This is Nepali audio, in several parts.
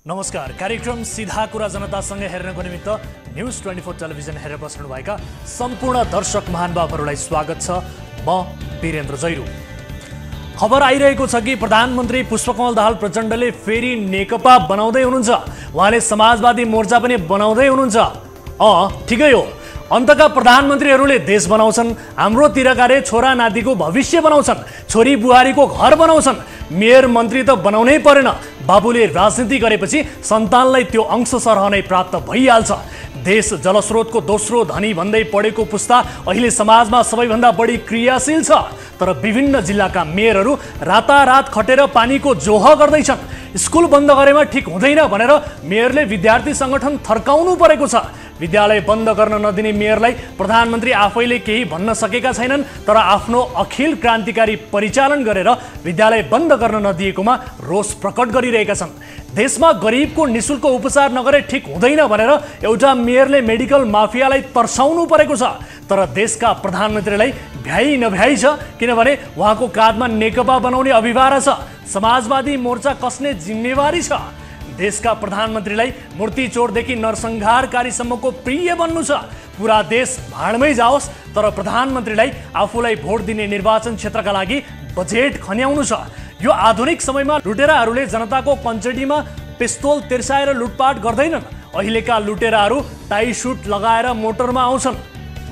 नमस्कार। कार्यक्रम सीधा कुरा जनतासँग हेर्नको निमित्त न्यूज 24 टेलिभिजन हेरेर बस्नुभएका सम्पूर्ण दर्शक महानुभावहरूलाई स्वागत छ। म वीरेन्द्र जैरू। खबर आइरहेको छ कि प्रधानमन्त्री पुष्पकमल दाहाल प्रचण्डले फेरि नेकपा बनाउँदै हुनुहुन्छ। उहाँले समाजवादी मोर्चा पनि बनाउँदै हुनुहुन्छ। ठिकै हो, अन्तका प्रधानमन्त्रीहरूले देश बनाउँछन्, हाम्रोतिरकाले छोरा नातिको भविष्य बनाउँछन्, छोरी बुहारीको घर बनाउँछन्। मेयर मन्त्री त बनाउनै परेन। बाबुले राजनीति गरेपछि सन्तानलाई त्यो अंश सरह नै प्राप्त भइहाल्छ। देश जलस्रोतको दोस्रो धनी भन्दै पढेको पुस्ता अहिले समाजमा सबैभन्दा बढी क्रियाशील छ। तर विभिन्न जिल्लाका मेयरहरू रातारात खटेर पानीको जोह गर्दैछन्। स्कुल बन्द गरेमा ठिक हुँदैन भनेर मेयरले विद्यार्थी सङ्गठन थर्काउनु परेको छ। विद्यालय बन्द गर्न नदिने मेयरलाई प्रधानमन्त्री आफैले केही भन्न सकेका छैनन्। तर आफ्नो अखिल क्रान्तिकारी परिचालन गरेर विद्यालय बन्द गर्न नदिएकोमा रोष प्रकट गरिरहेका छन्। देशमा गरिबको निशुल्क उपचार नगरे ठिक हुँदैन भनेर एउटा मेयरले मेडिकल माफियालाई तर्साउनु परेको छ। तर देशका प्रधानमन्त्रीलाई भ्याइ नभ्याइ छ, किनभने उहाँको काँधमा नेकपा बनाउने अभिभारा छ। समाजवादी मोर्चा कस्ने जिम्मेवारी छ। देशका प्रधानमन्त्रीलाई मूर्ति चोरदेखि नरसंहारकारीसम्मको प्रिय बन्नु छ। पुरा देश भाडमै जाओस्, तर प्रधानमन्त्रीलाई आफूलाई भोट दिने निर्वाचन क्षेत्रका लागि बजेट खन्याउनु छ। यो आधुनिक समयमा लुटेराहरूले जनताको पञ्चडीमा पिस्तोल तिर्साएर लुटपाट गर्दैनन्। अहिलेका लुटेराहरू टाई सुट लगाएर मोटरमा आउँछन्।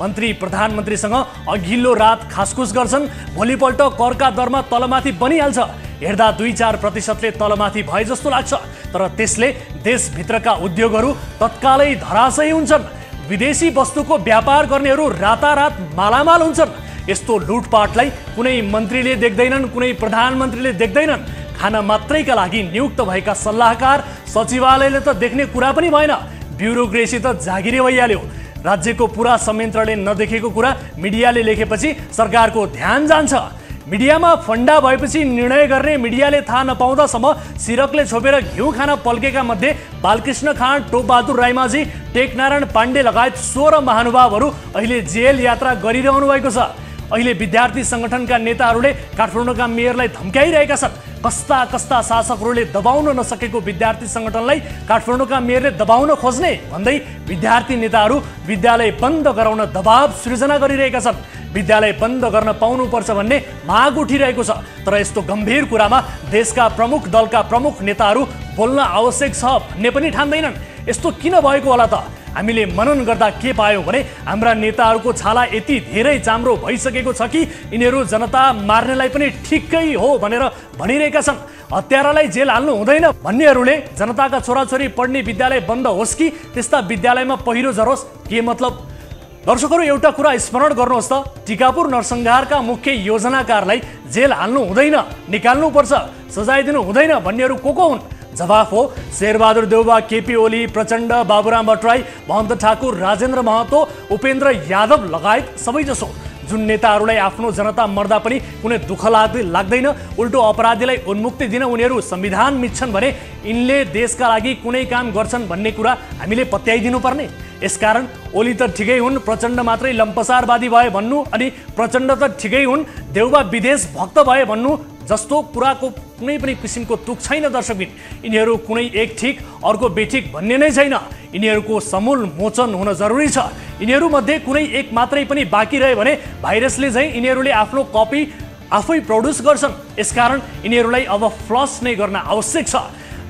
मन्त्री प्रधानमन्त्रीसँग अघिल्लो रात खासखुस गर्छन्, भोलिपल्ट करका दरमा तलमाथि बनिहाल्छ। हेर्दा 2-4% तलमाथि भए जस्तो लाग्छ, तर त्यसले देशभित्रका उद्योगहरू तत्कालै धराशयी हुन्छन्। विदेशी वस्तुको व्यापार गर्नेहरू रातारात मालामाल हुन्छन्। यस्तो लुटपाटलाई कुनै मन्त्रीले देख्दैनन्, कुनै प्रधानमन्त्रीले देख्दैनन्। खान मात्रैका लागि नियुक्त भएका सल्लाहकार सचिवालयले त देख्ने कुरा पनि भएन। ब्युरोक्रेसी त जागिरे भइहाल्यो। राज्यको पुरा संयन्त्रले नदेखेको कुरा मिडियाले लेखेपछि सरकारको ध्यान जान्छ। मिडियामा फन्डा भएपछि निर्णय गर्ने मिडियाले थाहा नपाउँदासम्म सिरकले छोपेर घिउ खान पल्केका मध्ये बालकृष्ण खाँड, टोपबहादुर राईमाझी, टेकनारायण पाण्डे लगायत 16 महानुभावहरू अहिले जेल यात्रा गरिरहनु भएको छ। अहिले विद्यार्थी सङ्गठनका नेताहरूले काठमाडौँका मेयरलाई धम्क्याइरहेका छन्। कस्ता कस्ता शासकहरूले दबाउन नसकेको विद्यार्थी सङ्गठनलाई काठमाडौँका मेयरले दबाउन खोज्ने भन्दै विद्यार्थी नेताहरू विद्यालय बन्द गराउन दबाव सृजना गरिरहेका छन्। विद्यालय बन्द गर्न पाउनुपर्छ भन्ने माग उठिरहेको छ। तर यस्तो गम्भीर कुरामा देशका प्रमुख दलका प्रमुख नेताहरू बोल्न आवश्यक छ भन्ने पनि ठान्दैनन्। यस्तो किन भएको होला त? हामीले मनन गर्दा के पायौँ भने हाम्रा नेताहरूको छाला यति धेरै चाम्रो भइसकेको छ कि यिनीहरू जनता मार्नेलाई पनि ठिकै हो भनेर भनिरहेका छन्। हत्यारालाई जेल हाल्नु हुँदैन भन्नेहरूले जनताका छोराछोरी पढ्ने विद्यालय बन्द होस् कि त्यस्ता विद्यालयमा पहिरो झरोस्, के मतलब? दर्शकहरू, एउटा कुरा स्मरण गर्नुहोस् त, टिकापुर नरसंहारका मुख्य योजनाकारलाई जेल हाल्नु हुँदैन, निकाल्नुपर्छ, सजाय दिनु हुँदैन भन्नेहरू को हुन्? जवाफ हो शेरबहादुर देउबा, केपी ओली, प्रचण्ड, बाबुराम भट्टराई, महन्त ठाकुर, राजेन्द्र महतो, उपेन्द्र यादव लगायत सबैजसो। जुन नेताहरूलाई आफ्नो जनता मर्दा पनि कुनै दुःख लाग्दैन, उल्टो अपराधीलाई उन्मुक्ति दिन उनीहरू संविधान मिच्छन् भने यिनले देशका लागि कुनै काम गर्छन् भन्ने कुरा हामीले पत्याइदिनु पर्ने। यसकारण ओली त ठिकै हुन्, प्रचण्ड मात्रै लम्पसारवादी भए भन्नु, अनि प्रचण्ड त ठिकै हुन्, देउबा विदेश भक्त भए भन्नु जस्तो कुराको कुनै पनि किसिमको तुक छैन। दर्शकबिन, यिनीहरू कुनै एक ठिक अर्को बेठिक भन्ने नै छैन। यिनीहरूको समूल मोचन हुन जरुरी छ। यिनीहरूमध्ये कुनै एक मात्रै पनि बाँकी रह्यो भने भाइरसले चाहिँ यिनीहरूले आफ्नो कपी आफै प्रड्युस गर्छन्। यसकारण यिनीहरूलाई अब फ्लस नै गर्न आवश्यक छ।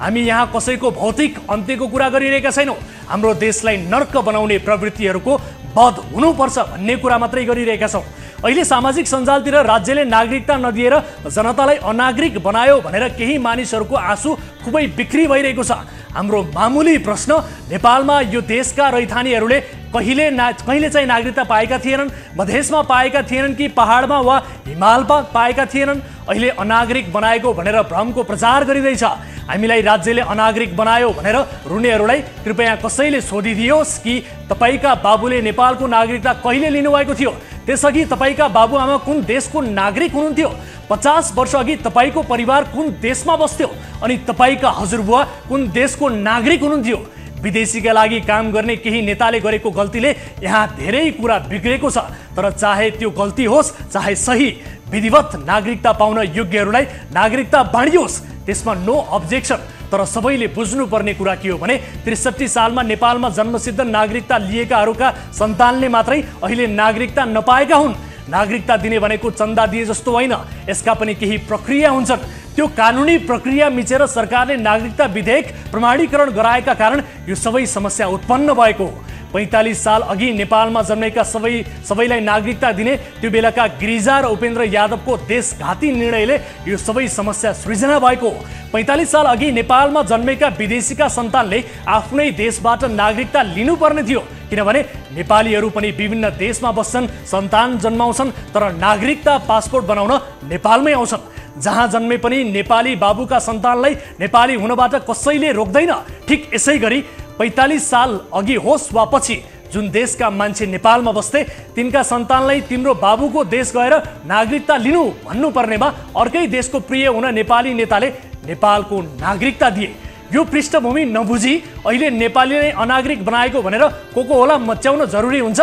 हामी यहाँ कसैको भौतिक अन्त्यको कुरा गरिरहेका छैनौँ। हाम्रो देशलाई नर्क बनाउने प्रवृत्तिहरूको बध हुनुपर्छ भन्ने कुरा मात्रै गरिरहेका छौँ। अहिले सामाजिक सञ्जालतिर राज्यले नागरिकता नदिएर जनतालाई अनागरिक बनायो भनेर केही मानिसहरूको आँसु खुबै बिक्री भइरहेको छ। हाम्रो मामुली प्रश्न, नेपालमा यो देशका रैथानीहरूले कहिले चाहिँ नागरिकता पाएका थिएनन्? मधेसमा पाएका थिएनन् कि पहाडमा वा हिमालमा पाएका थिएनन्? अहिले अनागरिक बनाएको भनेर भ्रमको प्रचार गरिँदैछ। हामीलाई राज्यले अनागरिक बनायो भनेर रुनेहरूलाई कृपया कसैले सोधिदियोस् कि तपाईँका बाबुले नेपालको नागरिकता कहिले लिनुभएको थियो? त्यसअघि तपाईँका बाबुआमा कुन देशको नागरिक हुनुहुन्थ्यो? 50 वर्ष अघि तपाईँको परिवार कुन देशमा बस्थ्यो? अनि तपाईँका हजुरबुवा कुन देशको नागरिक हुनुहुन्थ्यो? विदेशीका लागि काम गर्ने केही नेताले गरेको गल्तीले यहाँ धेरै कुरा बिग्रेको छ। तर चाहे त्यो गल्ती होस् चाहे सही, विधिवत नागरिकता पाउन योग्यहरूलाई नागरिकता बाँडियोस्। त्यसमा नो अब्जेक्सन। तर सबैले बुझ्नुपर्ने कुरा के हो भने 63 सालमा नेपालमा जन्मसिद्ध नागरिकता लिएकाहरूका सन्तानले मात्रै अहिले नागरिकता नपाएका हुन्। नागरिकता दिने भनेको चन्दा दिए जस्तो होइन, यसका पनि केही प्रक्रिया हुन्छन्। त्यो कानुनी प्रक्रिया मिचेर सरकारले नागरिकता विधेयक प्रमाणीकरण गराएका कारण यो सबै समस्या उत्पन्न भएको हो। 45 साल अघि नेपालमा जन्मेका सबैलाई नागरिकता दिने त्यो बेलाका गिरिजा र उपेन्द्र यादवको देशघाती निर्णयले यो सबै समस्या सृजना भएको हो। 45 साल अघि नेपालमा जन्मेका विदेशीका सन्तानले आफ्नै देशबाट नागरिकता लिनुपर्ने थियो, किनभने नेपालीहरू पनि विभिन्न देशमा बस्छन्, सन्तान जन्माउँछन्, तर नागरिकता पासपोर्ट बनाउन नेपालमै आउँछन्। जहाँ जन्मे पनि नेपाली बाबुका सन्तानलाई नेपाली हुनबाट कसैले रोक्दैन। ठिक यसै गरी 45 साल अघि होस् वा पछि जुन देशका मान्छे नेपालमा बस्थे तिनका सन्तानलाई तिम्रो बाबुको देश गएर नागरिकता लिनु भन्नुपर्नेमा अर्कै देशको प्रिय हुन नेपाली नेताले नेपालको नागरिकता दिए। यो पृष्ठभूमि नबुझी अहिले नेपालीले अनागरिक बनाएको भनेर को होला मच्याउन जरुरी हुन्छ।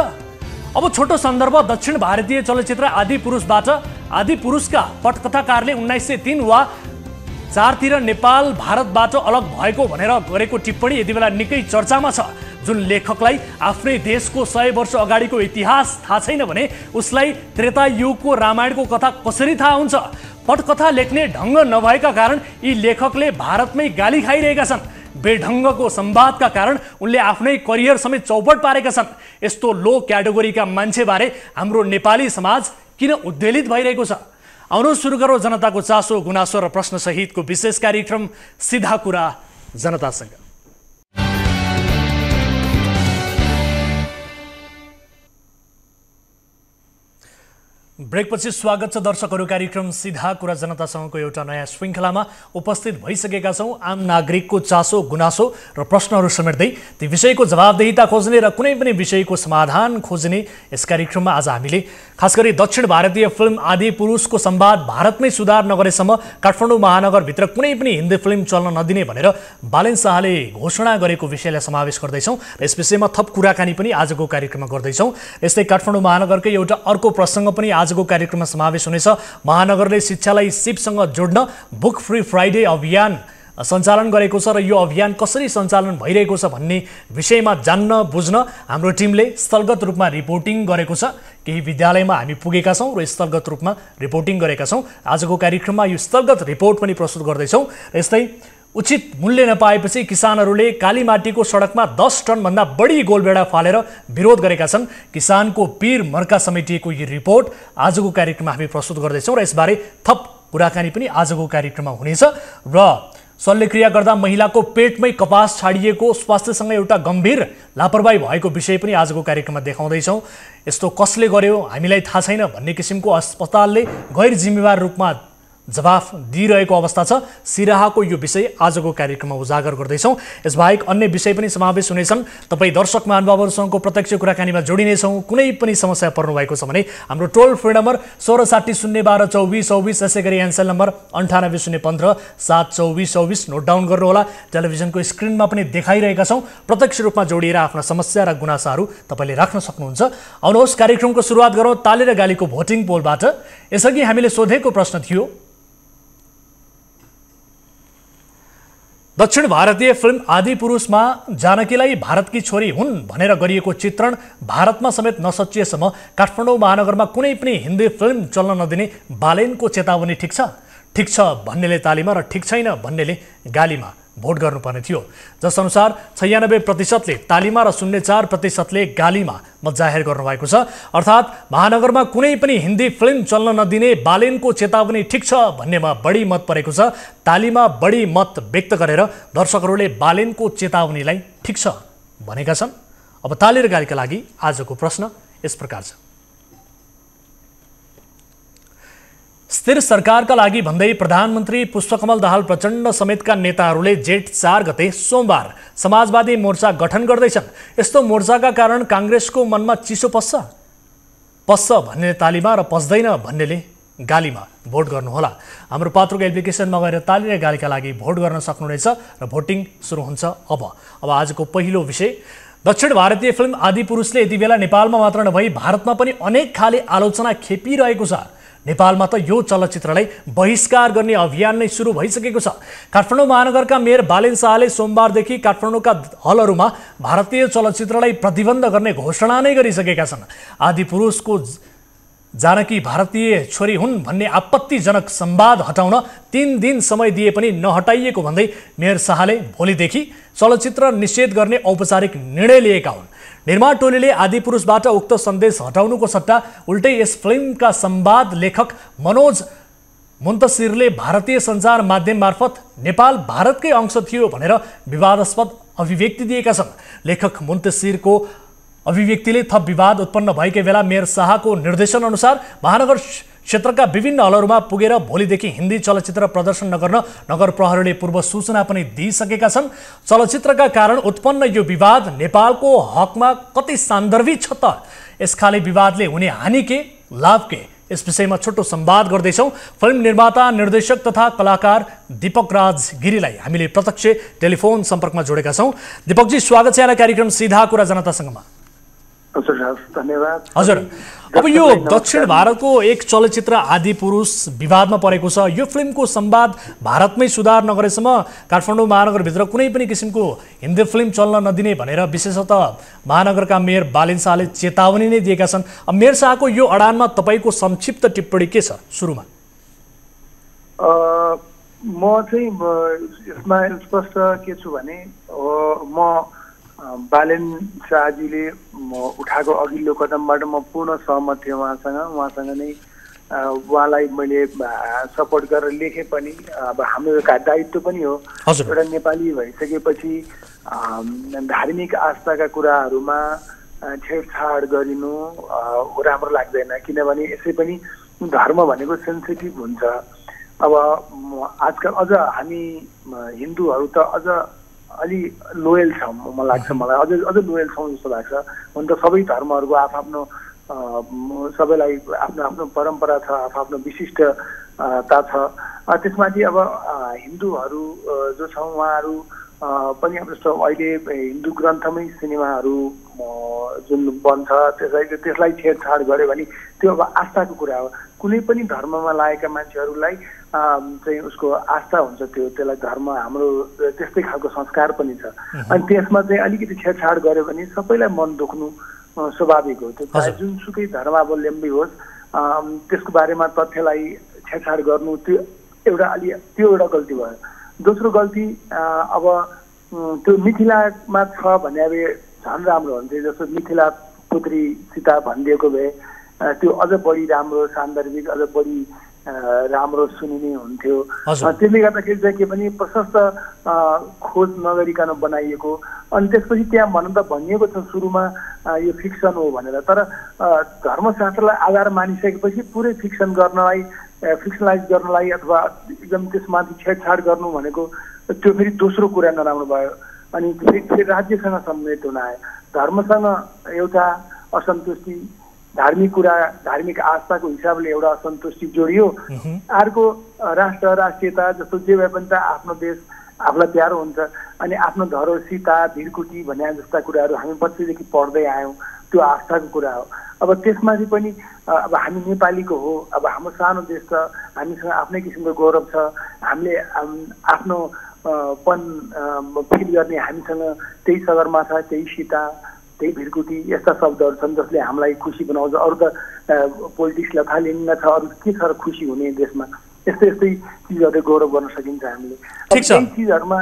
अब छोटो सन्दर्भ दक्षिण भारतीय चलचित्र आदिपुरुषबाट। आदिपुरुषका पटकथाकारले 1903 वा 4 तिर नेपाल भारतबाट अलग भएको भनेर गरेको टिप्पणी यति बेला निकै चर्चामा छ। जुन लेखकलाई आफ्नै देशको 100 वर्ष अगाडिको इतिहास थाहा छैन भने उसलाई त्रेता युगको रामायणको कथा कसरी थाहा हुन्छ? पटकथा लेख्ने ढङ्ग नभएका कारण यी लेखकले भारतमै गाली खाइरहेका छन्। बेढङ्गको संवादका कारण उनले आफ्नै करियर समेत चौपट पारेका छन्। यस्तो लो क्याटेगोरीका मान्छेबारे हाम्रो नेपाली समाज किन उद्वेलित भइरहेको छ? आउनुहोस् सुरु गरौँ जनताको चासो गुनासो र प्रश्न सहितको विशेष कार्यक्रम सीधा कुरा जनतासँग। ब्रेकपछि स्वागत छ दर्शकहरू। कार्यक्रम सीधा कुरा जनतासँगको एउटा नयाँ श्रृङ्खलामा उपस्थित भइसकेका छौँ। आम नागरिकको चासो गुनासो र प्रश्नहरू समेट्दै ती विषयको जवाबदेहिता खोज्ने र कुनै पनि विषयको समाधान खोज्ने यस कार्यक्रममा आज हामीले खास गरी दक्षिण भारतीय फिल्म आदिपुरुषको संवाद भारतमै सुधार नगरेसम्म काठमाडौँ महानगरभित्र कुनै पनि हिन्दी फिल्म चल्न नदिने भनेर बालेन शाहले घोषणा गरेको विषयलाई समावेश गर्दैछौँ र यस विषयमा थप कुराकानी पनि आजको कार्यक्रममा गर्दैछौँ। यस्तै काठमाडौँ महानगरकै एउटा अर्को प्रसङ्ग पनि आजको कार्यक्रममा समावेश हुनेछ। महानगरले शिक्षालाई सिपसँग जोड्न बुक फ्री फ्राइडे अभियान सञ्चालन गरेको छ र यो अभियान कसरी सञ्चालन भइरहेको छ भन्ने विषयमा जान्न बुझ्न हाम्रो टिमले स्थलगत रूपमा रिपोर्टिङ गरेको छ। केही विद्यालयमा हामी पुगेका छौँ र स्थलगत रूपमा रिपोर्टिङ गरेका छौँ। आजको कार्यक्रममा यो स्थलगत रिपोर्ट पनि प्रस्तुत गर्दैछौँ। यस्तै उचित मूल्य नपाएपछि किसानहरूले कालीमाटीको सडकमा 10 टनभन्दा बढी गोलबेडा फालेर विरोध गरेका छन्। किसानको पीर मर्का समेटिएको यो रिपोर्ट आजको कार्यक्रममा हामी प्रस्तुत गर्दैछौँ र यसबारे थप कुराकानी पनि आजको कार्यक्रममा हुनेछ। र शल्यक्रिया गर्दा महिलाको पेटमै कपास छाडिएको स्वास्थ्यसँग एउटा गम्भीर लापरवाही भएको विषय पनि आजको कार्यक्रममा देखाउँदैछौँ। यस्तो कसले गर्यो हामीलाई थाहा छैन भन्ने किसिमको अस्पतालले गैर जिम्मेवार रूपमा जवाफ दिइरहेको अवस्था छ। सिराहाको यो विषय आजको कार्यक्रममा उजागर गर्दैछौँ। यसबाहेक अन्य विषय पनि समावेश हुनेछन्। तपाईँ दर्शक महानुभावहरूसँगको प्रत्यक्ष कुराकानीमा जोडिनेछौँ। कुनै पनि समस्या पर्नुभएको छ भने हाम्रो टोल फ्री नम्बर 1660122424, यसै गरी एनसेल नम्बर 9805072424 नोट डाउन गर्नुहोला। टेलिभिजनको स्क्रिनमा पनि देखाइरहेका छौँ। प्रत्यक्ष रूपमा जोडिएर आफ्ना समस्या र गुनासाहरू तपाईँले राख्न सक्नुहुन्छ। आउनुहोस् कार्यक्रमको सुरुवात गरौँ ताली र गालीको भोटिङ पोलबाट। यसअघि हामीले सोधेको प्रश्न थियो, दक्षिण भारतीय फिल्म आदिपुरुषमा जानकीलाई भारतकी छोरी हुन् भनेर गरिएको चित्रण भारतमा समेत नसचिएसम्म काठमाडौँ महानगरमा कुनै पनि हिन्दी फिल्म चल्न नदिने बालेनको चेतावनी ठिक छ? ठिक छ भन्नेले तालीमा र ठिक छैन भन्नेले गालीमा भोट गर्नुपर्ने थियो। जसअनुसार 96%ले तालीमा र 04%ले गालीमा मत जाहेर गर्नुभएको छ। अर्थात् महानगरमा कुनै पनि हिन्दी फिल्म चल्न नदिने बालेनको चेतावनी ठिक छ भन्नेमा बढी मत परेको छ। तालीमा बढी मत व्यक्त गरेर दर्शकहरूले बालेनको चेतावनीलाई ठिक छ भनेका छन्। अब ताली र गालीका लागि आजको प्रश्न यस प्रकार छ। स्थिर सरकारका लागि भन्दै प्रधानमन्त्री पुष्पकमल दाहाल प्रचण्ड समेतका नेताहरूले जेठ 4 गते सोमबार समाजवादी मोर्चा गठन गर्दैछन्। यस्तो मोर्चाका कारण काङ्ग्रेसको मनमा चिसो पस्छ भन्ने तालीमा र पस्दैन भन्नेले गालीमा भोट गर्नुहोला। हाम्रो पात्रोको एप्लिकेसनमा गएर ताली र गालीका लागि भोट गर्न सक्नुहुनेछ र भोटिङ सुरु हुन्छ अब आजको पहिलो विषय, दक्षिण भारतीय फिल्म आदिपुरुषले यति बेला नेपालमा मात्र नभई भारतमा पनि अनेक खाले आलोचना खेपिरहेको छ। नेपालमा त यो चलचित्रलाई बहिष्कार गर्ने अभियान नै सुरु भइसकेको छ। काठमाडौँ महानगरका मेयर बालेन शाहले सोमबारदेखि काठमाडौँका हलहरूमा भारतीय चलचित्रलाई प्रतिबन्ध गर्ने घोषणा नै गरिसकेका छन्। आदिपुरुषको जानकी भारतीय छोरी हुन् भन्ने आपत्तिजनक संवाद हटाउन 3 दिन समय दिए पनि नहटाइएको भन्दै मेयर शाहले भोलिदेखि चलचित्र निषेध गर्ने औपचारिक निर्णय लिएका हुन्। निर्माण टोलीले आदिपुरुषबाट उक्त सन्देश हटाउनुको सट्टा उल्टै यस फिल्मका संवाद लेखक मनोज मुन्तसिरले भारतीय सञ्चार माध्यम मार्फत नेपाल भारतकै अंश थियो भनेर विवादास्पद अभिव्यक्ति दिएका छन्। लेखक मुन्तसिरको अभिव्यक्तिले थप विवाद उत्पन्न भएकै बेला मेयर शाहको निर्देशन अनुसार महानगर क्षेत्रका विभिन्न हलहरूमा पुगेर भोलिदेखि हिन्दी चलचित्र प्रदर्शन नगर्न नगर प्रहरीले पूर्व सूचना पनि दिइसकेका छन्। चलचित्रका कारण उत्पन्न यो विवाद नेपालको हकमा कति सान्दर्भिक छ त? यसखाले विवादले हुने हानि के लाभ के? यस विषयमा छोटो संवाद गर्दैछौँ। फिल्म निर्माता निर्देशक तथा कलाकार दीपक राज गिरीलाई हामीले प्रत्यक्ष टेलिफोन सम्पर्कमा जोडेका छौँ। दीपकजी, स्वागत छ यहाँलाई कार्यक्रम सीधा कुरा जनतासँगमा। धन्यवाद। हजुर, अब यो दक्षिण भारतको एक चलचित्र आदिपुरुष विवादमा परेको छ। यो फिल्मको संवाद भारतमै सुधार नगरेसम्म काठमाडौँ महानगरभित्र कुनै पनि किसिमको हिन्दी फिल्म चल्न नदिने भनेर विशेषतः महानगरका मेयर बालेन शाहले चेतावनी नै दिएका छन्। अब मेयर शाहको यो अडानमा तपाईँको संक्षिप्त टिप्पणी के छ सुरुमा? म चाहिँ यसमा स्पष्ट के छु भने म बालेन शाहजीले उठाएको अघिल्लो कदमबाट म पूर्ण सहमत थिएँ उहाँसँग नै उहाँलाई मैले सपोर्ट गरेर लेखेँ पनि। अब हाम्रो दायित्व पनि हो एउटा नेपाली भइसकेपछि धार्मिक आस्थाका कुराहरूमा छेडछाड गरिनु राम्रो लाग्दैन, किनभने यसै पनि धर्म भनेको सेन्सिटिभ हुन्छ। अब आजकल अझ हामी हिन्दूहरू त अझ अलि लोयल छौँ, मलाई अझ लोयल छौँ जस्तो लाग्छ। हुन त सबै धर्महरूको आफ्नो सबैलाई आफ्नो आफ्नो परम्परा छ, आफ्नो विशिष्टता छ। त्यसमाथि अब हिन्दूहरू जो छौँ उहाँहरू पनि अब जस्तो अहिले हिन्दू ग्रन्थमै सिनेमाहरू जुन बन्छ त्यसलाई छेडछाड गऱ्यो भने त्यो अब आस्थाको कुरा हो। कुनै पनि धर्ममा लागेका मान्छेहरूलाई चाहिँ उसको आस्था हुन्छ, त्यसलाई धर्म हाम्रो त्यस्तै खालको संस्कार पनि छ। अनि त्यसमा चाहिँ अलिकति छेडछाड गऱ्यो भने सबैलाई मन दुख्नु स्वाभाविक हो। त्यो चाहे जुनसुकै धर्मावलम्बी होस् त्यसको बारेमा तथ्यलाई छेडछाड गर्नु त्यो एउटा गल्ती भयो। दोस्रो गल्ती अब त्यो मिथिलामा छ भने अब झन् राम्रो हुन्थ्यो। जस्तो मिथिला पुत्री सीता भनिदिएको भए त्यो अझ बढी राम्रो सान्दर्भिक, अझ बढी राम्रो सुनिने हुन्थ्यो। त्यसले गर्दाखेरि चाहिँ के पनि प्रशस्त खोज नगरिकन बनाइएको। अनि त्यसपछि त्यहाँ भन्न त भनिएको छ सुरुमा यो फिक्सन हो भनेर, तर धर्मशास्त्रलाई आधार मानिसकेपछि पुरै फिक्सन गर्नलाई फिक्सनलाइज गर्नलाई अथवा एकदम त्यसमाथि छेडछाड गर्नु भनेको त्यो फेरि दोस्रो कुरा नराम्रो भयो। अनि फेरि राज्यसँग सम्मिलित हुन आयो। धर्मसँग एउटा असन्तुष्टि, धार्मिक कुरा, धार्मिक आस्थाको हिसाबले एउटा असन्तुष्टि जोडियो। अर्को राष्ट्र राष्ट्रियता जस्तो जे भए पनि त आफ्नो देश आफूलाई प्यारो हुन्छ। अनि आफ्नो धरोहर सीता भिरकुटी भन्ने जस्ता कुराहरू हामी बच्चैदेखि पढ्दै आयौँ, त्यो आस्थाको कुरा हो। अब त्यसमाथि पनि अब हामी नेपालीको हो, अब हाम्रो सानो देश छ, हामीसँग आफ्नै किसिमको गौरव छ, हामीले आफ्नो पन फिल गर्ने हामीसँग त्यही सगरमाथा, त्यही सीता, त्यही भिरकुटी यस्ता शब्दहरू छन् जसले हामीलाई खुसी बनाउँछ। अरू त पोलिटिक्स लथालिङ्ग छ, अरू के छ र खुसी हुने देशमा? यस्तै चिजहरू गौरव गर्न सकिन्छ हामीले। यही चिजहरूमा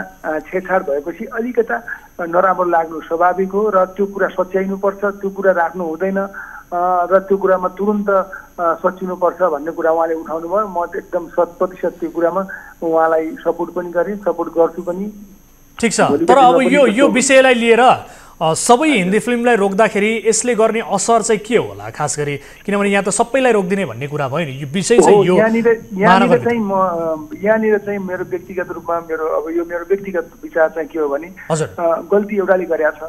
छेडछाड भएपछि अलिकता नराम्रो लाग्नु स्वाभाविक हो र त्यो कुरा सच्याइनुपर्छ, त्यो कुरा राख्नु हुँदैन र त्यो कुरामा तुरुन्त सचिनुपर्छ भन्ने कुरा उहाँले उठाउनु भयो। म एकदम 100% त्यो कुरामा उहाँलाई सपोर्ट पनि गरेँ, सपोर्ट गर्छु पनि। ठिक छ, तर अब यो विषयलाई लिएर सबै हिन्दी फिल्मलाई रोक्दाखेरि यसले गर्ने असर चाहिँ के होला खास गरी? किनभने यहाँ त सबैलाई रोक्दिने भन्ने कुरा भयो नि, यो विषय चाहिँ यो यहाँनिर चाहिँ मेरो व्यक्तिगत रूपमा मेरो व्यक्तिगत विचार चाहिँ के हो भने गल्ती एउटाले गरेका छ।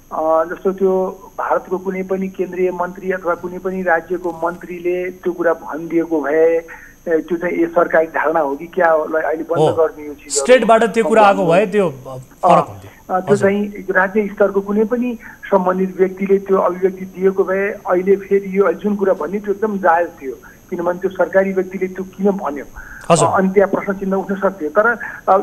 जस्तो त्यो भारतको कुनै पनि केन्द्रीय मन्त्री अथवा कुनै पनि राज्यको मन्त्रीले त्यो कुरा भनिदिएको भए त्यो चाहिँ सरकारी धारणा हो कि क्या हो अहिले बन्द गर्ने यो चिज स्टेटबाट त्यो कुरा आएको भए त्यो फरक हुन्थ्यो। त्यो चाहिँ राज्य स्तरको कुनै पनि सम्बन्धित व्यक्तिले त्यो अभिव्यक्ति दिएको भए अहिले फेरि यो जुन कुरा भन्ने त्यो एकदम जायज थियो, किनभने त्यो सरकारी व्यक्तिले त्यो किन भन्यो हजुर। अनि त्यहाँ प्रश्न चिन्ह उठ्न सक्थ्यो। तर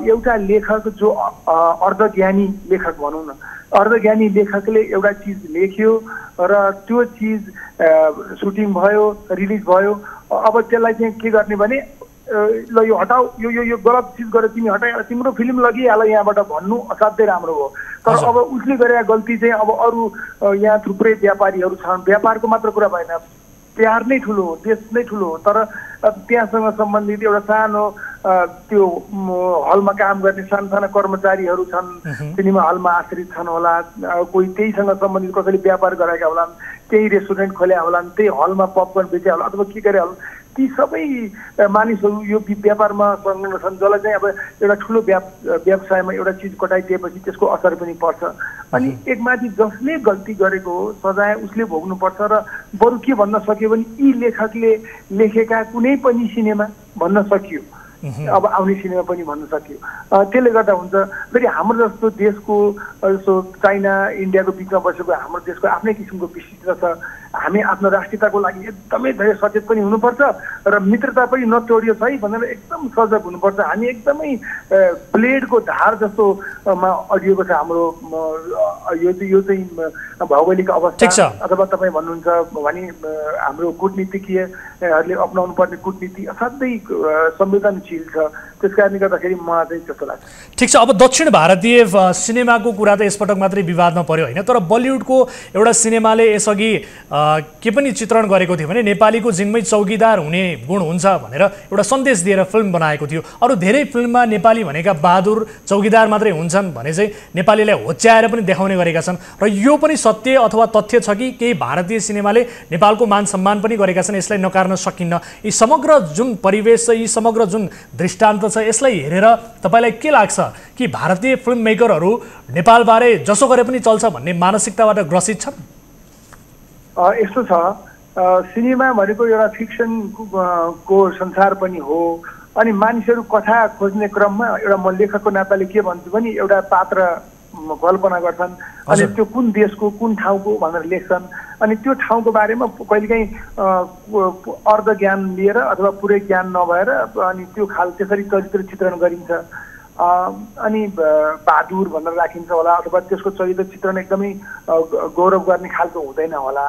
एउटा लेखक जो अर्धज्ञानी लेखक भनौँ न, अर्धज्ञानी लेखकले एउटा चिज लेख्यो र त्यो चिज सुटिङ भयो, रिलिज भयो, अब त्यसलाई चाहिँ के गर्ने भने ल यो हटाऊ, यो यो यो गलत चिज गरेर तिमी हटाएर तिम्रो फिल्म लगिहाल यहाँबाट भन्नु असाध्यै राम्रो हो। तर अब उसले गरेका गल्ती चाहिँ अब अरू यहाँ थुप्रै व्यापारीहरू छन्, व्यापारको मात्र कुरा भएन, प्यार नै ठुलो हो, देश नै ठुलो हो। तर त्यहाँसँग सम्बन्धित एउटा सानो त्यो हलमा काम गर्ने साना कर्मचारीहरू छन्, सिनेमा हलमा आश्रित छन् होला, कोही त्यहीसँग सम्बन्धित कसैले व्यापार गरेका होलान्, त्यही रेस्टुरेन्ट खोल्या होलान्, त्यही हलमा पपकर्न बेचे होला अथवा के गरे होला, ती सबै मानिसहरू यो व्यापारमा संलग्न छन् जसलाई चाहिँ अब एउटा ठुलो व्यवसायमा एउटा चिज कटाइदिएपछि त्यसको असर पनि पर्छ। अनि एकमाथि जसले गल्ती गरेको हो सजाय उसले भोग्नुपर्छ। र बरु के भन्न सक्यो भने यी लेखकले लेखेका कुनै पनि सिनेमा भन्न सकियो, अब आउने सिनेमा पनि भन्न सकियो। त्यसले गर्दा हुन्छ। फेरि हाम्रो जस्तो देशको जस्तो चाइना इन्डियाको बिचमा बसेको हाम्रो देशको आफ्नै किसिमको विशिष्टता छ। हामी आफ्नो राष्ट्रियताको लागि एकदमै धेरै सचेत पनि हुनुपर्छ र मित्रता पनि नतोडियोस् है भनेर एकदम सजग हुनुपर्छ। हामी एकदमै ब्लेडको धार जस्तोमा अडिएको छ हाम्रो यो चाहिँ भौगोलिक अवस्था अथवा तपाईँ भन्नुहुन्छ भने हाम्रो कूटनीतिज्ञहरूले अपनाउनु पर्ने कूटनीति असाध्यै संवेदनशील छ। त्यस कारणले गर्दाखेरि मलाई चाहिँ त्यस्तो लाग्छ। ठिक छ, अब दक्षिण भारतीय सिनेमाको कुरा त यसपटक मात्रै विवादमा पर्यो होइन, तर बलिउडको एउटा सिनेमाले यसअघि के पनि चित्रण गरेको थियो भने नेपालीको जिङमै चौकीदार हुने गुण हुन्छ भनेर एउटा सन्देश दिएर फिल्म बनाएको थियो। अरू धेरै फिल्ममा नेपाली भनेका बहादुर चौकीदार मात्रै हुन्छन् भने चाहिँ नेपालीलाई होच्याएर पनि देखाउने गरेका छन् र यो पनि सत्य अथवा तथ्य छ कि केही भारतीय सिनेमाले नेपालको मान सम्मान पनि गरेका छन्, यसलाई नकार्न सकिन्न। यी समग्र जुन परिवेश छ, यी समग्र जुन दृष्टान्त छ, यसलाई हेरेर तपाईँलाई के लाग्छ कि भारतीय फिल्म मेकरहरू नेपालबारे जसो गरे पनि चल्छ भन्ने मानसिकताबाट ग्रसित छन्? यस्तो छ, सिनेमा भनेको एउटा फिक्सनको संसार पनि हो। अनि मानिसहरू कथा खोज्ने क्रममा एउटा म लेखकको नाताले के भन्छु भने एउटा पात्र कल्पना गर्छन् अनि त्यो कुन देशको कुन ठाउँको भनेर लेख्छन्। अनि त्यो ठाउँको बारेमा कहिलेकाहीँ अर्ध ज्ञान लिएर अथवा पुरै ज्ञान नभएर अनि त्यो त्यसरी चरित्र चित्रण गरिन्छ। अनि बहादुर भनेर राखिन्छ होला अथवा त्यसको चरित्र चित्रण एकदमै गौरव गर्ने खालको हुँदैन होला।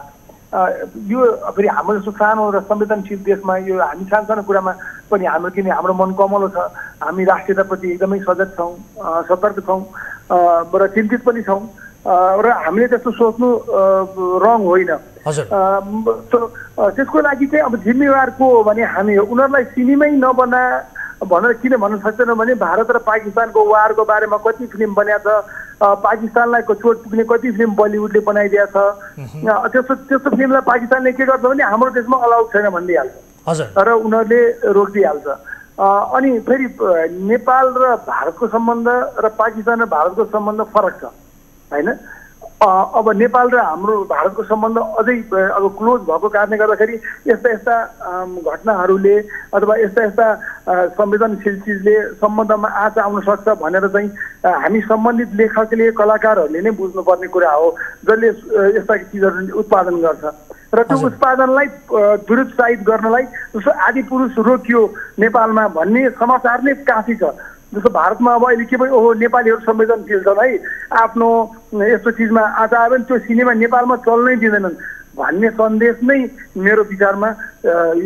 यो फेरि हाम्रो जस्तो सानो र संवेदनशील देशमा यो हामी सानो कुरामा पनि हाम्रो मन कमलो छ, हामी राष्ट्रियताप्रति एकदमै सजग छौँ, सतर्क छौँ र चिन्तित पनि छौँ र हामीले त्यस्तो सोच्नु रङ होइन। त्यसको लागि चाहिँ अब जिम्मेवार को हो भने हामी हो। उनीहरूलाई सिनेमै नबना भनेर किन भन्न सक्दैन भने भारत र पाकिस्तानको वारको बारेमा कति फिल्म बनिएको छ, पाकिस्तानलाई चोट पुग्ने कति फिल्म बलिउडले बनाइदिएको छ। त्यस्तो फिल्मलाई पाकिस्तानले के गर्छ भने हाम्रो देशमा अलाउड छैन भनिदिइहाल्छ र उनीहरूले रोकिदिइहाल्छ। अनि फेरि नेपाल र भारतको सम्बन्ध र पाकिस्तान र भारतको सम्बन्ध फरक छ होइन। अब नेपाल र हाम्रो भारतको सम्बन्ध अझै अब क्लोज भएको कारणले गर्दाखेरि यस्ता घटनाहरूले अथवा यस्ता संवेदनशील चिजले सम्बन्धमा आँच आउन सक्छ भनेर चाहिँ हामी सम्बन्धित लेखकले कलाकारहरूले नै बुझ्नुपर्ने कुरा हो जसले यस्ता चिजहरू उत्पादन गर्छ। र त्यो उत्पादनलाई दुरुत्साहित गर्नलाई जस्तो आदिपुरुष रोकियो नेपालमा भन्ने समाचार नै काफी छ। जस्तो भारतमा अब अहिले के भयो, ओहो नेपालीहरू संवेदनशील छन् है, आफ्नो यस्तो चिजमा आँच आयो भने त्यो सिनेमा नेपालमा चल्नै दिँदैनन् भन्ने सन्देश नै मेरो विचारमा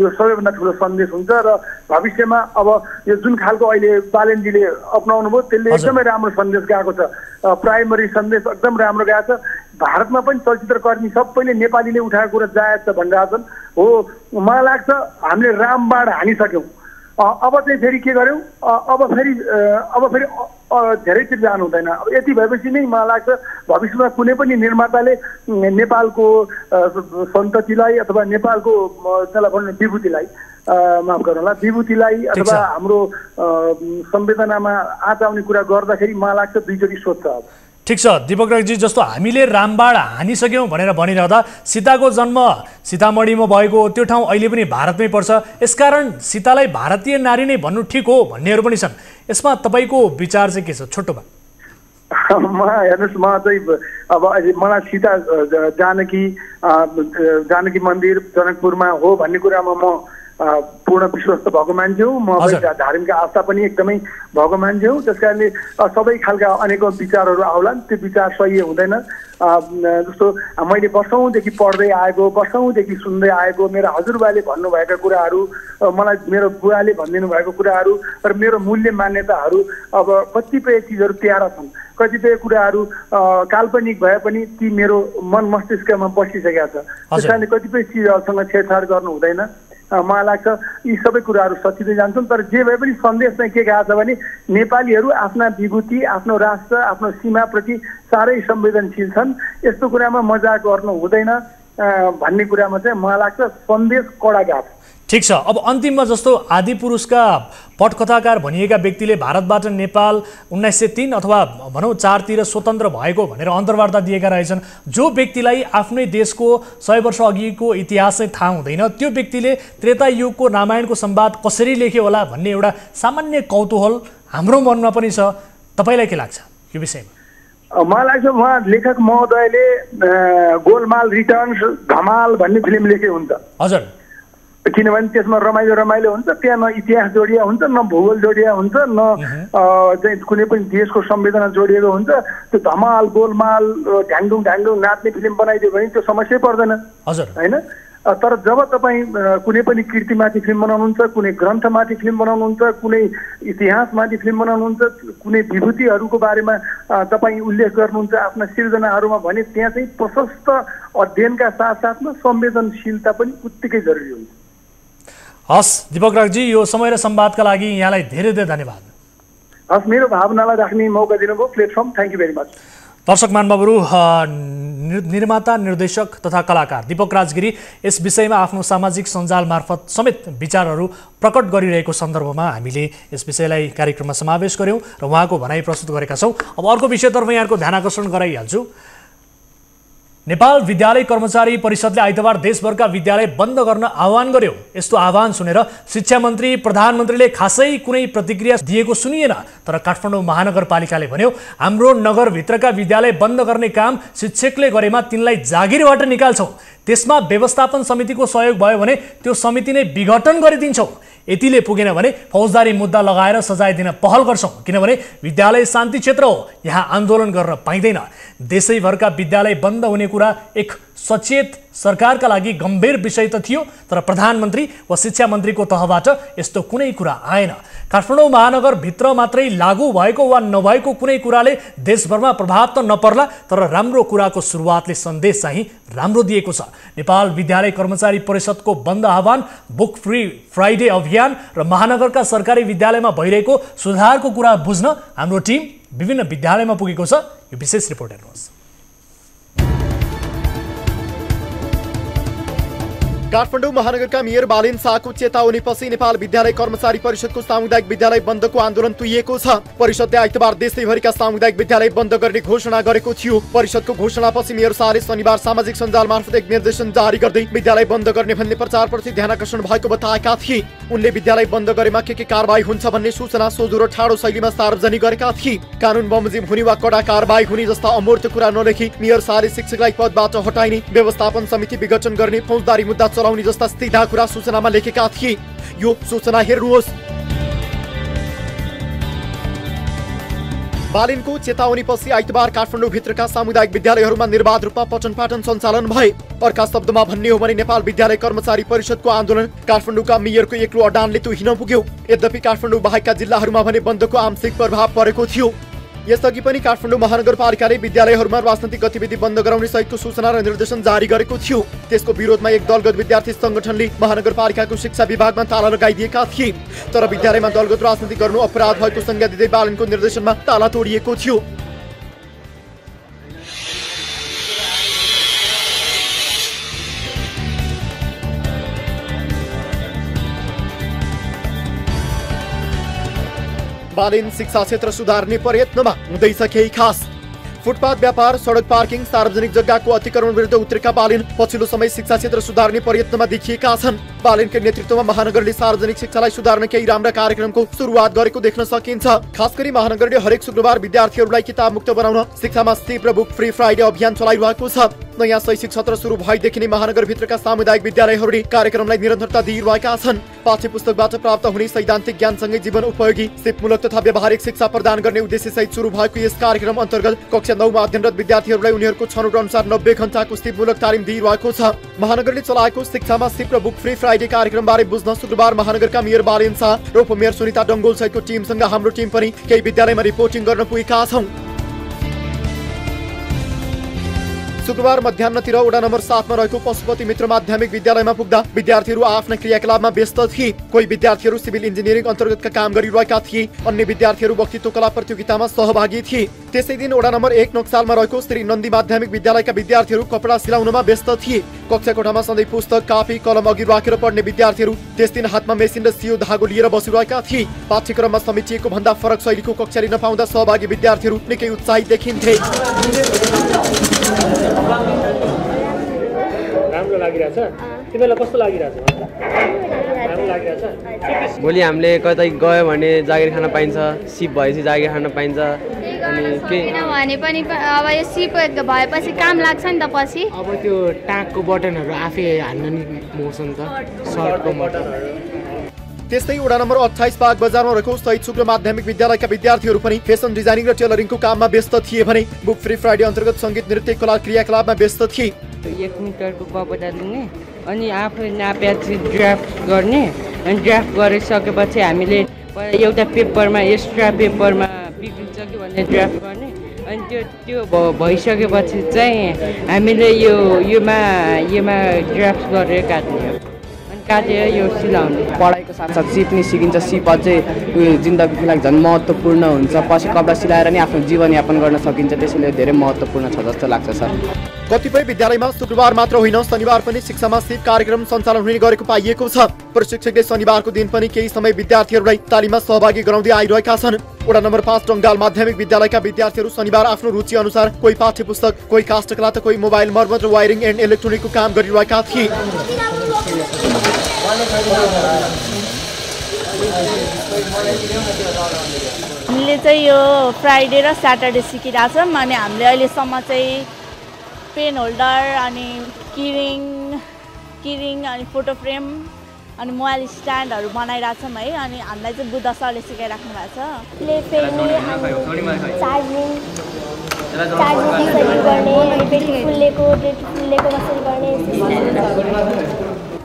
यो सबैभन्दा ठुलो सन्देश हुन्छ। र भविष्यमा अब यो जुन खालको अहिले बालेनजीले अपनाउनु भयो त्यसले एकदमै राम्रो सन्देश गएको छ, प्राइमरी सन्देश एकदम राम्रो गएको छ। भारतमा पनि चलचित्रकर्मी सबैले नेपालीले उठाएको कुरा जायज छ भनिरहेछन्। हो, मलाई लाग्छ हामीले रामबाण हानिसक्यौँ, अब चाहिँ फेरि के गर्यौँ, अब फेरि धेरैतिर जानु हुँदैन। अब यति भएपछि नै मलाई लाग्छ भविष्यमा कुनै पनि निर्माताले नेपालको सन्ततिलाई अथवा नेपालको त्यसलाई भन्नु विभूतिलाई माफ गर्नुहोला विभूतिलाई अथवा हाम्रो संवेदनामा आँच आउने कुरा गर्दाखेरि मलाई लाग्छ दुईचोटि सोध्छ। अब ठिक छ दीपक राईजी, जस्तो हामीले रामबाण हानिसक्यौँ भनेर भनिरहँदा सीताको जन्म सीतामढीमा भएको त्यो ठाउँ अहिले पनि भारतमै पर्छ, यसकारण सीतालाई भारतीय नारी नै भन्नु ठिक हो भन्नेहरू पनि छन्। यसमा तपाईँको विचार चाहिँ के छ छोटोमा? हेर्नुहोस्, म चाहिँ अब मलाई सीता जानकी मन्दिर जनकपुरमा हो भन्ने कुरामा म पूर्ण विश्वस्त भएको मान्छे हुँ। म धार्मिक आस्था पनि एकदमै भएको मान्छे हुँ। त्यस कारणले सबै खालका अनेकौँ विचारहरू आउलान्, त्यो विचार सही हुँदैन। जस्तो मैले वर्षौँदेखि पढ्दै आएको, वर्षौँदेखि सुन्दै आएको, मेरा हजुरबाले भन्नुभएका कुराहरू, मलाई मेरो बुवाले भनिदिनु भएको कुराहरू र मेरो मूल्य मान्यताहरू, अब कतिपय चिजहरू प्यारा छन्, कतिपय कुराहरू काल्पनिक भए पनि ती मेरो मन मस्तिष्कमा बसिसकेका छ। त्यस कारणले कतिपय चिजहरूसँग छेडछाड गर्नु हुँदैन। मलाई लाग्छ यी सबै कुराहरू सचिँदै जान्छन्। तर जे भए पनि सन्देश चाहिँ के कहा छ भने नेपालीहरू आफ्ना विभूति, आफ्नो राष्ट्र, आफ्नो सीमाप्रति साह्रै संवेदनशील छन्। यस्तो कुरामा मजाक गर्नु हुँदैन भन्ने कुरामा चाहिँ मलाई लाग्छ सन्देश कडा गएको छ। ठिक छ। अब अन्तिममा जस्तो आदिपुरुषका पटकथाकार भनिएका व्यक्तिले भारतबाट नेपाल 1903 अथवा भनौँ 4 तिर स्वतन्त्र भएको भनेर अन्तर्वार्ता दिएका रहेछन्। जो व्यक्तिलाई आफ्नै देशको 100 वर्ष अघिको इतिहास चाहिँ थाहा हुँदैन, त्यो व्यक्तिले त्रेता युगको रामायणको संवाद कसरी लेख्यो होला भन्ने एउटा सामान्य कौतूहल हाम्रो मनमा पनि छ। तपाईँलाई के लाग्छ यो विषयमा? मलाई लाग्छ उहाँ लेखक महोदयले गोलमाल रिटर्न्स, धमाल भन्ने फिल्म लेखे हुन्छ। हजुर, किनभने त्यसमा रमाइलो हुन्छ, त्यहाँ न इतिहास जोडिया हुन्छ, न भूगोल जोडिया हुन्छ, न चाहिँ कुनै पनि देशको संवेदना जोडिएको हुन्छ। त्यो धमाल गोलमाल ढ्याङडुङ नाच्ने फिल्म बनाइदियो भने त्यो समस्या पर्दैन होइन। तर जब तपाईँ कुनै पनि कृतिमाथि फिल्म बनाउनुहुन्छ, कुनै ग्रन्थमाथि फिल्म बनाउनुहुन्छ, कुनै इतिहासमाथि फिल्म बनाउनुहुन्छ, कुनै विभूतिहरूको बारेमा तपाईँ उल्लेख गर्नुहुन्छ आफ्ना सिर्जनाहरूमा भने त्यहाँ चाहिँ प्रशस्त अध्ययनका साथसाथमा संवेदनशीलता पनि उत्तिकै जरुरी हुन्छ। हस् दीपक रागजी, यो समय र संवादका लागि यहाँलाई धेरै धेरै धन्यवाद। हस्, मेरो भावनालाई राख्ने मौका दिनुभयो, platform, thank you very much. दर्शक महानुभावहरू, निर्माता, निर्देशक तथा कलाकार दीपक राजगिरी यस विषयमा आफ्नो सामाजिक सञ्जाल मार्फत समेत विचारहरू प्रकट गरिरहेको सन्दर्भमा हामीले यस विषयलाई कार्यक्रममा समावेश गर्यौँ र उहाँको भनाइ प्रस्तुत गरेका छौँ। अब अर्को विषयतर्फ यहाँको ध्यान आकर्षण गराइहाल्छु। नेपाल विद्यालय कर्मचारी परिषदले आइतबार देशभरका विद्यालय बन्द गर्न आह्वान गर्यो। यस्तो आह्वान सुनेर शिक्षा मन्त्री, प्रधानमन्त्रीले खासै कुनै प्रतिक्रिया दिएको सुनिएन। तर काठमाडौँ महानगरपालिकाले भन्यो हाम्रो नगरभित्रका विद्यालय बन्द गर्ने काम शिक्षकले गरेमा तिनलाई जागिरबाट निकाल्छौँ। त्यसमा व्यवस्थापन समितिको सहयोग भयो भने त्यो समिति नै विघटन गरिदिन्छौँ। यतिले पुगेन भने फौजदारी मुद्दा लगाएर सजाय दिन पहल गर्छौँ। किनभने विद्यालय शान्ति क्षेत्र हो, यहाँ आन्दोलन गर्न पाइँदैन। देशैभरका विद्यालय बन्द हुने कुरा एक सचेत सरकारका लागि गम्भीर विषय त थियो, तर प्रधानमन्त्री वा शिक्षा मन्त्रीको तहबाट यस्तो कुनै कुरा आएन। काठमाडौँ महानगरभित्र मात्रै लागू भएको वा नभएको कुनै कुराले देशभरमा प्रभाव त नपर्ला, तर राम्रो कुराको सुरुवातले सन्देश चाहिँ राम्रो दिएको छ। नेपाल विद्यालय कर्मचारी परिषदको बन्द आह्वान, बुक फ्री फ्राइडे अभियान र महानगरका सरकारी विद्यालयमा भइरहेको सुधारको कुरा बुझ्न हाम्रो टिम विभिन्न विद्यालयमा पुगेको छ। यो विशेष रिपोर्ट हेर्नुहोस्। काठमाडौँ महानगरका मेयर बालेन शाहको चेतावनीपछि नेपाल विद्यालय कर्मचारी परिषदको सामुदायिक विद्यालय बन्दको आन्दोलन तुइएको छ। परिषदले आइतबार देशैभरिका सामुदायिक विद्यालय बन्द गर्ने घोषणा गरेको थियो। परिषदको घोषणापछि मेयर शाहले शनिबार सामाजिक सञ्जाल मार्फत एक निर्देशन जारी गर्दै विद्यालय बन्द गर्ने भन्ने प्रचारप्रति ध्यान आकर्षण भएको बताएका थिए। उनले विद्यालय बन्द गरेमा के कारबाही हुन्छ भन्ने सूचना सोझो र ठाडो शैलीमा सार्वजनिक गरेका थिए। कानुन बमोजिम हुने वा कडा कारबाही हुने जस्ता अमूर्त कुरा नलेखी मेयर शाहले शिक्षकलाई पदबाट हटाइने, व्यवस्थापन समिति विघटन गर्ने, फौजदारी मुद्दा चलाउने जस्ता सीधा कुरा सूचनामा लेखेका थिए। यो सूचना हेर्नुहोस्। बालिनको चेतावनीपछि आइतबार काठमाडौँ भित्रका सामुदायिक विद्यालयहरूमा निर्बाध रूपमा पठन पाठन सञ्चालन भए। अर्का शब्दमा भन्ने हो भने नेपाल विद्यालय कर्मचारी परिषदको आन्दोलन काठमाडौँका मेयरको एक्लो अडानले तुहिन पुग्यो। यद्यपि काठमाडौँ बाहेकका जिल्लाहरूमा भने बन्दको आंशिक प्रभाव परेको थियो। यसअघि पनि काठमाडौँ महानगरपालिकाले विद्यालयहरूमा राजनैतिक गतिविधि बन्द गराउने सहितको सूचना र निर्देशन जारी गरेको थियो। त्यसको विरोधमा एक दलगत विद्यार्थी संगठनले महानगरपालिकाको शिक्षा विभागमा ताला लगाइदिएका थिए। तर विद्यालयमा दलगत राजनीति गर्नु अपराध भएको संज्ञा दिँदै बालनको निर्देशनमा ताला तोडिएको थियो। बालिन शिक्षा क्षेत्र सुधार्ने प्रयत्नमा हुँदैछ केही खास। फुटपाथ व्यापार, सडक पार्किङ, सार्वजनिक जग्गाको अतिक्रमण विरुद्ध उत्रेका बालिन पछिल्लो समय शिक्षा क्षेत्र सुधार्ने प्रयत्नमा देखिएका छन्। बालेनको नेतृत्वमा महानगरले सार्वजनिक शिक्षालाई सुधार्न केही राम्रा कार्यक्रमको सुरुवात गरेको देख्न सकिन्छ। खास गरी महानगरले हरेक शुक्रबार विद्यार्थीहरूलाई किताब मुक्त बनाउन शिक्षामा सिप र बुक फ्री फ्राइडे अभियान चलाइरहेको छ। नयाँ शैक्षिक सत्र सुरु भएदेखि नै महानगरभित्रका सामुदायिक विद्यालयहरूले कार्यक्रमलाई निरन्तरता दिइरहेका छन्। पाठ्य पुस्तकबाट प्राप्त हुने सैद्धान्तिक ज्ञानसँगै जीवन उपयोगी सिपमूलक तथा व्यावहारिक शिक्षा प्रदान गर्ने उद्देश्यसहित सुरु भएको यस कार्यक्रम अन्तर्गत कक्षा 9 मा अध्ययनरत विद्यार्थीहरूलाई उनीहरूको छनौट अनुसार 90 घण्टाको सिपमूलक तालिम दिइरहेको छ। महानगरले चलाएको शिक्षामा सिप र बुक फ्री फ्राइडे कार्यक्रमबारे बुझ्न शुक्रबार महानगरका मेयर बालेन शाह र उपमेयर सुनिता डङ्गोल सहितको टिमसँग हाम्रो टिम पनि केही विद्यालयमा रिपोर्टिङ गर्न पुगेका छौं। शुक्रबार मध्याहतिर वडा नम्बर 7 मा रहेको पशुपति मित्र माध्यमिक विद्यालयमा पुग्दा विद्यार्थीहरू आफ्ना क्रियाकलापमा व्यस्त थिए। कोही विद्यार्थीहरू सिभिल इन्जिनियरिङ अन्तर्गतका काम गरिरहेका थिए, अन्य विद्यार्थीहरू वक्तृत्व कला प्रतियोगितामा सहभागी थिए। त्यसै दिन वडा नम्बर 1 नक्सालमा रहेको श्री नन्दी माध्यमिक विद्यालयका विद्यार्थीहरू कपडा सिलाउनमा व्यस्त थिए। कक्षा कोठामा सधैँ पुस्तक, कापी, कलम अघि राखेर पढ्ने विद्यार्थीहरू त्यस दिन हातमा मेसिन र सियो धागो लिएर बसिरहेका थिए। पाठ्यक्रममा समेटिएको भन्दा फरक शैलीको कक्षा लिन पाउँदा सहभागी विद्यार्थीहरू निकै उत्साहित देखिन्थे। राम्रो लागिरहेछ? तिमीलाई कस्तो लागिरहेछ? राम्रो लागिरहेछ? भोलि हामीले कतै गयो भने जागिर खान पाइन्छ, सिप भएपछि जागिर खान पाइन्छ। अनि किनभने पनि अब यो सिप भएपछि काम लाग्छ नि त पछि। अब त्यो ट्यागको बटनहरू आफै हान्न नि मोसन त सर्टको बटनहरू। त्यस्तै वडा नम्बर 28 बाग बजारमा रहेको शहीद शुक्ल माध्यमिक विद्यालयका विद्यार्थीहरू पनि फेसन डिजाइनिङ र टेलरिङको काममा व्यस्त थिए भने बुक फ्री फ्राइडे अन्तर्गत सङ्गीत, नृत्य, कला क्रियाकलापमा व्यस्त थिए। 1 मिटरको कपडा लिने अनि आफै नापेपछि ड्राफ्ट गर्ने अनि ड्राफ्ट गरिसकेपछि हामीले एउटा पेपरमा एक्स्ट्रा पेपरमा बिग्रिन्छ कि भन्ने ड्राफ्ट गर्ने अनि त्यो भइसकेपछि चाहिँ हामीले योमा ड्राफ्ट गरेर काट्ने हो। काटेर यो सिलाउने। पढाइको साथसाथ सिप नि सिकिन्छ। सिप अझै जिन्दगीको लागि झन् महत्त्वपूर्ण हुन्छ। पछि कपडा सिलाएर नि आफ्नो जीवनयापन गर्न सकिन्छ, त्यसैले धेरै महत्त्वपूर्ण छ जस्तो लाग्छ सर। कतिपय विद्यालयमा शुक्रबार मात्र होइन शनिबार पनि शिक्षामा सिप कार्यक्रम सञ्चालन हुने गरेको पाइएको छ। प्रशिक्षकले शनिबारको दिन पनि केही समय विद्यार्थीहरूलाई तालिममा सहभागी गराउँदै आइरहेका छन्। वडा नम्बर 5 टङ्गाल माध्यमिक विद्यालयका विद्यार्थीहरू शनिबार आफ्नो रुचि अनुसार कोही पाठ्य पुस्तक, कोही काष्ठकला त कोही मोबाइल मर्मत र वायरिङ एन्ड इलेक्ट्रोनिकको काम गरिरहेका थिए। हामीले चाहिँ यो फ्राइडे र स्याटरडे सिकिरहेछौँ अनि हामीले अहिलेसम्म चाहिँ पेन होल्डर अनि किरिङ अनि फोटो फ्रेम अनि मोबाइल स्ट्यान्डहरू बनाइरहेछौँ है। अनि हामीलाई चाहिँ बुद्ध सरले सिकाइराख्नु भएको छ।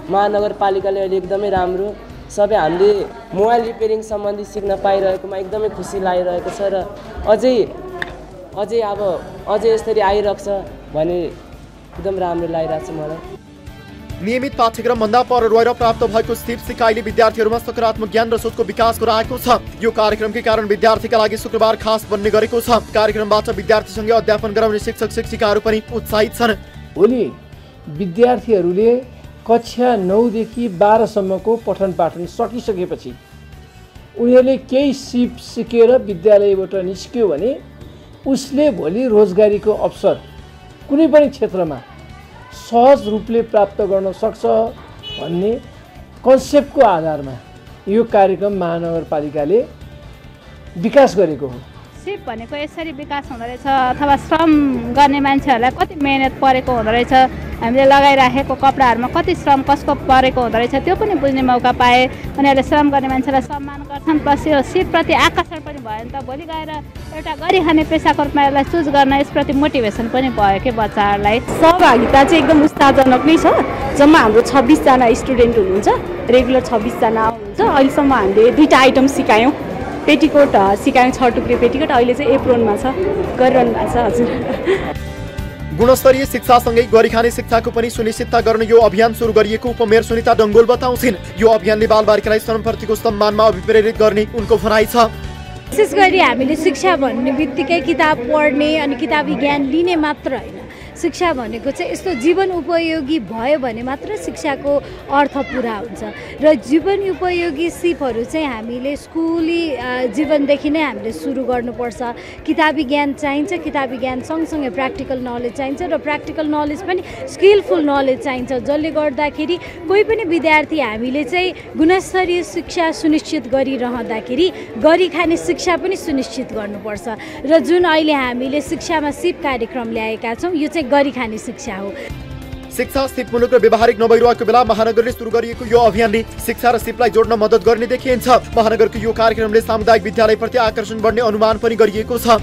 महानगरपालिकाले अहिले एकदमै राम्रो सबै हामीले मोबाइल रिपेयरिङ सम्बन्धी सिक्न पाइरहेकोमा एकदमै खुसी लागिरहेको छ र अझै यसरी आइरहेको छ भने एकदम राम्रो लागिरहेको छ मलाई। नियमित पाठ्यक्रम भन्दा पर रहेर प्राप्त भएको सिप सिकाइले विद्यार्थीहरूमा सकारात्मक ज्ञान र सोचको विकास गराएको छ। यो कार्यक्रमकै कारण विद्यार्थीका लागि शुक्रबार खास बन्ने गरेको छ। कार्यक्रमबाट विद्यार्थीसँगै अध्यापन गराउने शिक्षक शिक्षिकाहरू पनि उत्साहित छन्। भोलि विद्यार्थीहरूले कक्षा 9 देखि 12 सम्मको पठन पाठन सकिसकेपछि उनीहरूले केही सिप सिकेर विद्यालयबाट निस्क्यो भने उसले भोलि रोजगारीको अवसर कुनै पनि क्षेत्रमा सहज रूपले प्राप्त गर्न सक्छ भन्ने कन्सेप्टको आधारमा यो कार्यक्रम महानगरपालिकाले विकास गरेको हो। सिप भनेको यसरी विकास हुँदो रहेछ अथवा श्रम गर्ने मान्छेहरूलाई कति मेहनत परेको हुँदो रहेछ, हामीले लगाइराखेको कपडाहरूमा कति श्रम कसको परेको हुँदो रहेछ त्यो पनि बुझ्ने मौका पाए। उनीहरूले श्रम गर्ने मान्छेलाई सम्मान गर्छन्, प्लस यो सिपप्रति आकर्षण पनि भयो भने त भोलि गएर एउटा गरिखाने पेसाको रूपमा यसलाई चुज गर्न यसप्रति मोटिभेसन पनि भयो कि बच्चाहरूलाई। सहभागिता चाहिँ एकदम उत्साहजनक नै छ। जम्मा हाम्रो 26 जना स्टुडेन्ट हुनुहुन्छ, रेगुलर 26 जना हुनुहुन्छ। अहिलेसम्म हामीले 2टा आइटम सिकायौँ। पेटीकोट सिकायौँ, 6 टुक्रे पेटीकोट, अहिले चाहिँ एप्रोनमा छ, गरिरहनु भएको छ। हजुर, गुणस्तरीय शिक्षासँगै गरिखाने शिक्षाको पनि सुनिश्चितता गर्न यो अभियान सुरु गरिएको उपमेयर सुनिता डङ्गोल बताउँछिन्। यो अभियानले बालबालिकालाई श्रमप्रतिको सम्मानमा अभिप्रेरित गर्ने उनको भनाइ छ। विशेष गरी हामीले शिक्षा भन्ने बित्तिकै किताब पढ्ने अनि किताबी ज्ञान लिने मात्र होइन, शिक्षा भनेको चाहिँ यस्तो जीवन उपयोगी भयो भने मात्र शिक्षाको अर्थ पुरा हुन्छ र जीवन उपयोगी सिपहरू चाहिँ हामीले स्कुली जीवनदेखि नै हामीले सुरु गर्नुपर्छ। किताबी ज्ञान चाहिन्छ, किताबी ज्ञान सँगसँगै प्र्याक्टिकल नलेज चाहिन्छ र प्र्याक्टिकल नलेज पनि स्किलफुल नलेज चाहिन्छ, जसले गर्दाखेरि कोही पनि विद्यार्थी हामीले चाहिँ गुणस्तरीय शिक्षा सुनिश्चित गरिरहँदाखेरि गरी खाने शिक्षा पनि सुनिश्चित गर्नुपर्छ र जुन अहिले हामीले शिक्षामा सिप कार्यक्रम ल्याएका छौँ यो चाहिँ गरी खाने शिक्षा हो। शिक्षा सिप मुलुक र व्यवहारिक नभइरहेको बेला महानगरले सुरु गरिएको यो अभियानले शिक्षा र सिपलाई जोड्न मद्दत गर्ने देखिन्छ। महानगरको यो कार्यक्रमले सामुदायिक विद्यालयप्रति आकर्षण बढ्ने अनुमान पनि गरिएको छ।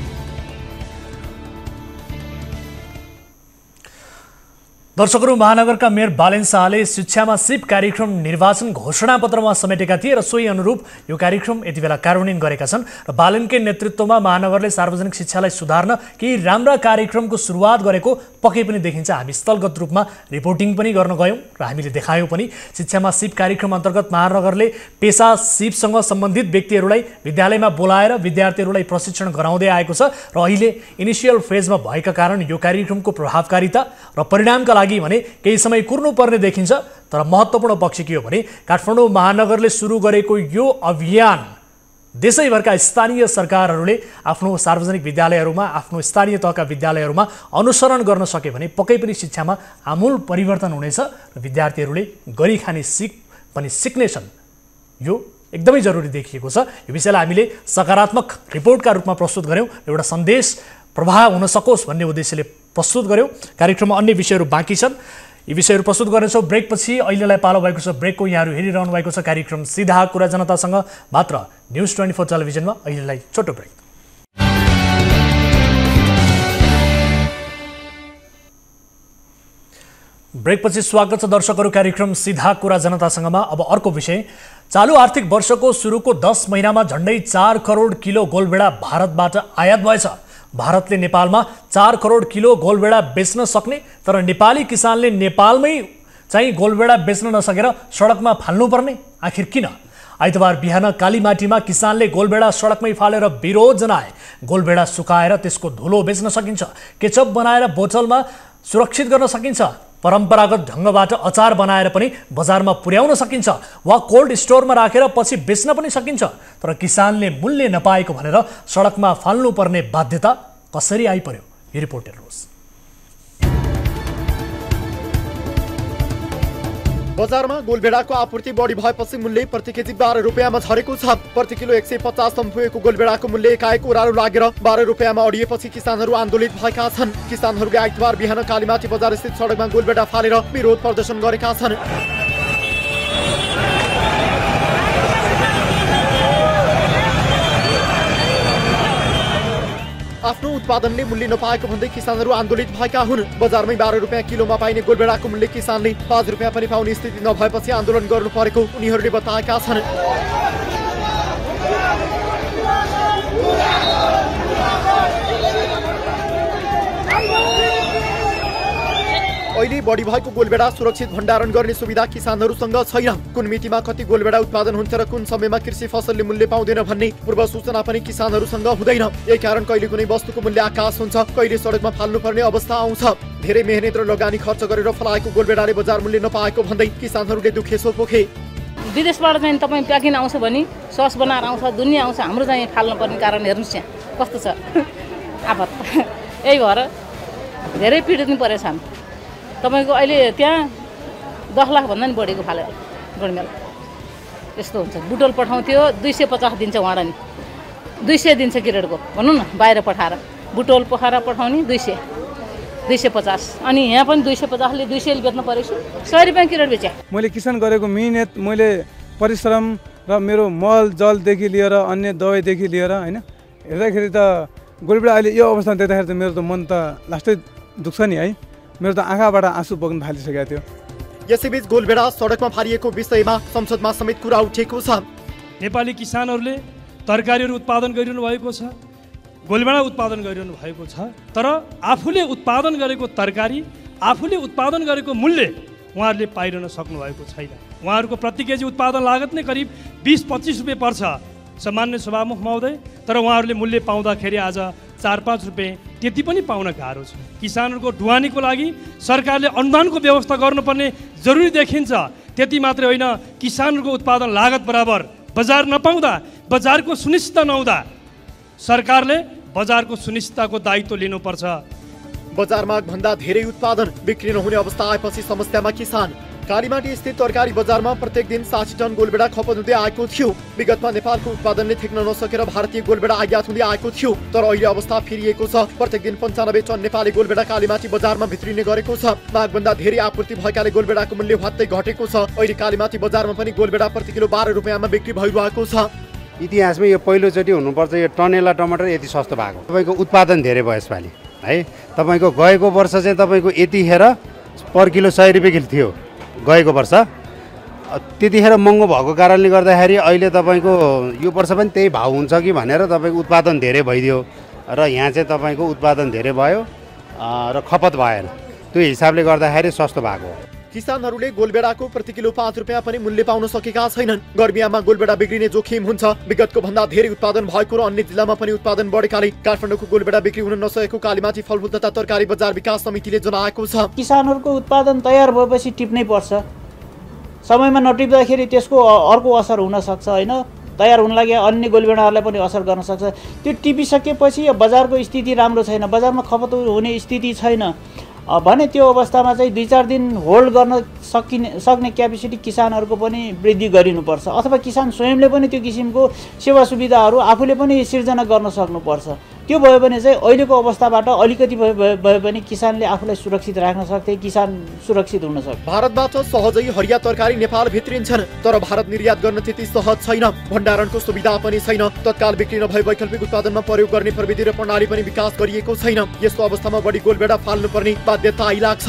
दर्शकहरू, महानगरका मेयर बालेन शाहले शिक्षामा सिप कार्यक्रम निर्वाचन घोषणापत्रमा समेटेका थिए र सोही अनुरूप यो कार्यक्रम यति बेला कार्यान्वयन गरेका छन् र बालेनकै नेतृत्वमा महानगरले सार्वजनिक शिक्षालाई सुधार्न केही राम्रा कार्यक्रमको सुरुवात गरेको पक्कै पनि देखिन्छ। हामी स्थलगत रूपमा रिपोर्टिङ पनि गर्न गयौँ र हामीले देखायौँ पनि। शिक्षामा सिप कार्यक्रम अन्तर्गत महानगरले पेसा सिपसँग सम्बन्धित व्यक्तिहरूलाई विद्यालयमा बोलाएर विद्यार्थीहरूलाई प्रशिक्षण गराउँदै आएको छ र अहिले इनिसियल फेजमा भएका कारण यो कार्यक्रमको प्रभावकारिता र परिणामका लागि भने केही समय कुर्नुपर्ने देखिन्छ। तर महत्त्वपूर्ण पक्ष के हो भने काठमाडौँ महानगरले सुरु गरेको यो अभियान देशैभरका स्थानीय सरकारहरूले आफ्नो सार्वजनिक विद्यालयहरूमा, आफ्नो स्थानीय तहका विद्यालयहरूमा अनुसरण गर्न सके भने पक्कै पनि शिक्षामा आमूल परिवर्तन हुनेछ र विद्यार्थीहरूले गरी खाने सिप पनि सिक्नेछन्। यो एकदमै जरुरी देखिएको छ। यो विषयलाई हामीले सकारात्मक रिपोर्टका रूपमा प्रस्तुत गऱ्यौँ, एउटा सन्देश प्रभाव हुन सकोस् भन्ने उद्देश्यले प्रस्तुत गर्यौँ। कार्यक्रममा अन्य विषयहरू बाँकी छन्, यी विषयहरू प्रस्तुत गर्नेछौँ ब्रेकपछि। अहिलेलाई पालो भएको छ ब्रेकको। यहाँहरू हेरिरहनु भएको छ कार्यक्रम सीधा कुरा जनतासँग मात्र न्युज 24 टेलिभिजनमा। अहिलेलाई छोटो ब्रेक। ब्रेकपछि स्वागत छ दर्शकहरू कार्यक्रम सीधा कुरा जनतासँगमा। अब अर्को विषय, चालु आर्थिक वर्षको सुरुको 10 महिनामा झन्डै 4 करोड किलो गोलभेडा भारतबाट आयात भएछ। भारतले नेपालमा 4 करोड किलो गोलभेडा बेच्न सक्ने, तर नेपाली किसानले नेपालमै चाहिँ गोलभेडा बेच्न नसकेर सडकमा फाल्नुपर्ने आखिर किन? आइतबार बिहान कालीमाटीमा किसानले गोलभेडा सडकमै फालेर विरोध जनाए। गोलभेडा सुकाएर त्यसको धुलो बेच्न सकिन्छ, केचप बनाएर बोतलमा सुरक्षित गर्न सकिन्छ, परम्परागत ढङ्गबाट अचार बनाएर पनि बजारमा पुर्याउन सकिन्छ वा कोल्ड स्टोरमा राखेर पछि बेच्न पनि सकिन्छ। तर किसानले मूल्य नपाएको भनेर सडकमा फाल्नुपर्ने बाध्यता कसरी आइपर्यो? यो रिपोर्ट हेर्नुहोस्। बजारमा गोलभेडाको आपूर्ति बढी भएपछि मूल्य प्रति केजी 12 रुपियाँमा झरेको छ। प्रति किलो 150 सम्म पुगेको गोलभेडाको मूल्य एकाएक ओह्रालो लागेर 12 रुपियाँमा अडिएपछि किसानहरू आन्दोलित भएका छन्। किसानहरूले आइतबार बिहान कालीमाटी बजार स्थित सडकमा गोलभेडा फालेर विरोध प्रदर्शन गरेका छन्। आफ्नो उत्पादनले मूल्य नपाएको भन्दै किसानहरू आन्दोलित भएका हुन्। बजारमै 12 रुपियाँ किलोमा पाइने गोलभेडाको मूल्य किसानले 5 रुपियाँ पनि पाउने स्थिति नभएपछि आन्दोलन गर्नु परेको उनीहरूले बताएका छन्। अहिले बढी भएको गोलभेडा सुरक्षित भण्डारण गर्ने सुविधा किसानहरूसँग छैन। कुन मितिमा कति गोलभेडा उत्पादन हुन्छ र कुन समयमा कृषि फसलले मूल्य पाउँदैन भन्ने पूर्व सूचना पनि किसानहरूसँग हुँदैन। यही कारण कहिले कुनै वस्तुको मूल्य आकाश हुन्छ, कहिले सडकमा फाल्नुपर्ने अवस्था आउँछ। धेरै मेहनत र लगानी खर्च गरेर फलाएको गोलभेडाले बजार मूल्य नपाएको भन्दै किसानहरूले दुखेसो पोखे। विदेशबाट चाहिँ तपाईँ प्याकिङ आउँछ भने सस बनाएर आउँछ, दुनियाँ आउँछ, हाम्रो चाहिँ फाल्नुपर्ने कारण हेर्नुहोस् यहाँ कस्तो छ आफत। यही भएर धेरै पीडित परेछ हामी। तपाईँको अहिले त्यहाँ 10 लाखभन्दा नि बढीको फाल्यो गोडमेल। यस्तो हुन्छ। बुटोल पठाउँथ्यो 250 दिन्छ उहाँ नि, 200 दिन्छ किरेटको भनौँ न, बाहिर पठाएर बुटोल पोखरा पठाउने 250 अनि यहाँ पनि 250ले 200 बेच्नु परेको 100 रुपियाँ किरेट बेचे। मैले किसान गरेको मिहिनेत, मैले परिश्रम र मेरो मल जलदेखि लिएर अन्य दबाईदेखि लिएर होइन हेर्दाखेरि त गोलभेडा अहिले यो अवस्थामा देख्दाखेरि त मेरो त मन त लास्टै दुख्छ नि है। मेरो त आँखाबाट आँसु बग्न थालिसकेको थियो। यसैबीच गोलभेडा सडकमा फालिएको विषयमा संसदमा समेत कुरा उठेको छ। नेपाली किसानहरूले तरकारीहरू उत्पादन गरिरहनु भएको छ, गोलभेडा उत्पादन गरिरहनु भएको छ, तर आफूले उत्पादन गरेको तरकारी, आफूले उत्पादन गरेको मूल्य उहाँहरूले पाइरहन सक्नु भएको छैन। उहाँहरूको प्रति केजी उत्पादन लागत नै करिब 20-25 रुपियाँ पर्छ सामान्य सभामुख महोदय, तर उहाँहरूले मूल्य पाउँदाखेरि आज 4-5 रुपियाँ त्यति पनि पाउन गाह्रो छ। किसानहरूको ढुवानीको लागि सरकारले अनुदानको व्यवस्था गर्नुपर्ने जरुरी देखिन्छ। त्यति मात्रै होइन, किसानहरूको उत्पादन लागत बराबर बजार नपाउँदा, बजारको सुनिश्चितता नहुँदा सरकारले बजारको सुनिश्चितताको दायित्व लिनुपर्छ। बजार माग भन्दा धेरै उत्पादन बिक्री नहुने अवस्था आएपछि समस्यामा किसान। कालीमाटी स्थित तरकारी बजारमा प्रत्येक दिन 60 टन गोलबेडा खपत हुँदै आएको थियो। विगतमा नेपालको उत्पादनले ठेक्न नसकेर भारतीय गोलबेडा आयात हुँदै आएको थियो, तर अहिले अवस्था फेरिएको छ। प्रत्येक दिन 95 टन नेपाली गोलबेडा कालीमाटी बजारमा भित्रिने गरेको छ। मागभन्दा धेरै आपूर्ति भएकाले गोलबेडाको मूल्य हत्तै घटेको छ। अहिले कालीमाटी बजारमा पनि गोलबेडा प्रति किलो 12 रुपियाँमा बिक्री भइरहेको छ। इतिहासमै यो पहिलोचोटि हुनुपर्छ यो टनेला टमाटर यति सस्तो भएको। तपाईँको उत्पादन धेरै भयो यसपालि है। तपाईँको गएको वर्ष चाहिँ तपाईँको यतिखेर पर किलो 100 रुपियाँ किलो थियो गएको वर्ष। त्यतिखेर महँगो भएको कारणले गर्दाखेरि अहिले तपाईँको यो वर्ष पनि त्यही भाउ हुन्छ कि भनेर तपाईँको उत्पादन धेरै भइदियो र यहाँ चाहिँ तपाईँको उत्पादन धेरै भयो र खपत भएन। त्यो हिसाबले गर्दाखेरि सस्तो भएको हो। किसानहरूले गोलबेडाको प्रति किलो 5 रुपियाँ पनि मूल्य पाउन सकेका छैनन्। गर्मीयामा गोलबेडा बिग्रिने जोखिम हुन्छ। विगतको भन्दा धेरै उत्पादन भएको र अन्य जिल्लामा पनि उत्पादन बढेकाले काठमाडौँको गोलबेडा बिक्री हुन नसकेको कालीमाटी फलफुल तथा तरकारी बजार विकास समितिले जनाएको छ। किसानहरूको उत्पादन तयार भएपछि टिप्नै पर्छ। समयमा नटिप्दाखेरि त्यसको अर्को असर हुन सक्छ हैन। तयार हुन लागि अन्य गोलबेडाहरूलाई पनि असर गर्न सक्छ। त्यो टिपिसकेपछि बजारको स्थिति राम्रो छैन, बजारमा खपत हुने स्थिति छैन भने त्यो अवस्थामा चाहिँ 2-4 दिन होल्ड गर्न सक्ने क्यापेसिटी किसानहरूको पनि वृद्धि गरिनुपर्छ, अथवा किसान स्वयंले पनि त्यो किसिमको सेवा सुविधाहरू आफूले पनि सिर्जना गर्न सक्नुपर्छ। त्यो भयो भने चाहिँ अहिलेको अवस्थाबाट अलिकति भयो भने किसानले आफूलाई सुरक्षित राख्न सक्थे, किसान सुरक्षित हुन सक्छ। भारतबाट सहजै हरिया तरकारी नेपाल भित्रिन्छन्, तर भारत निर्यात गर्न त्यति सहज छैन। भण्डारणको सुविधा पनि छैन। तत्काल बिक्री नभए वैकल्पिक उत्पादनमा प्रयोग गर्ने प्रविधि र प्रणाली पनि विकास गरिएको छैन। यस्तो अवस्थामा बढी गोलबेडा फाल्नुपर्ने बाध्यता आइलाग्छ।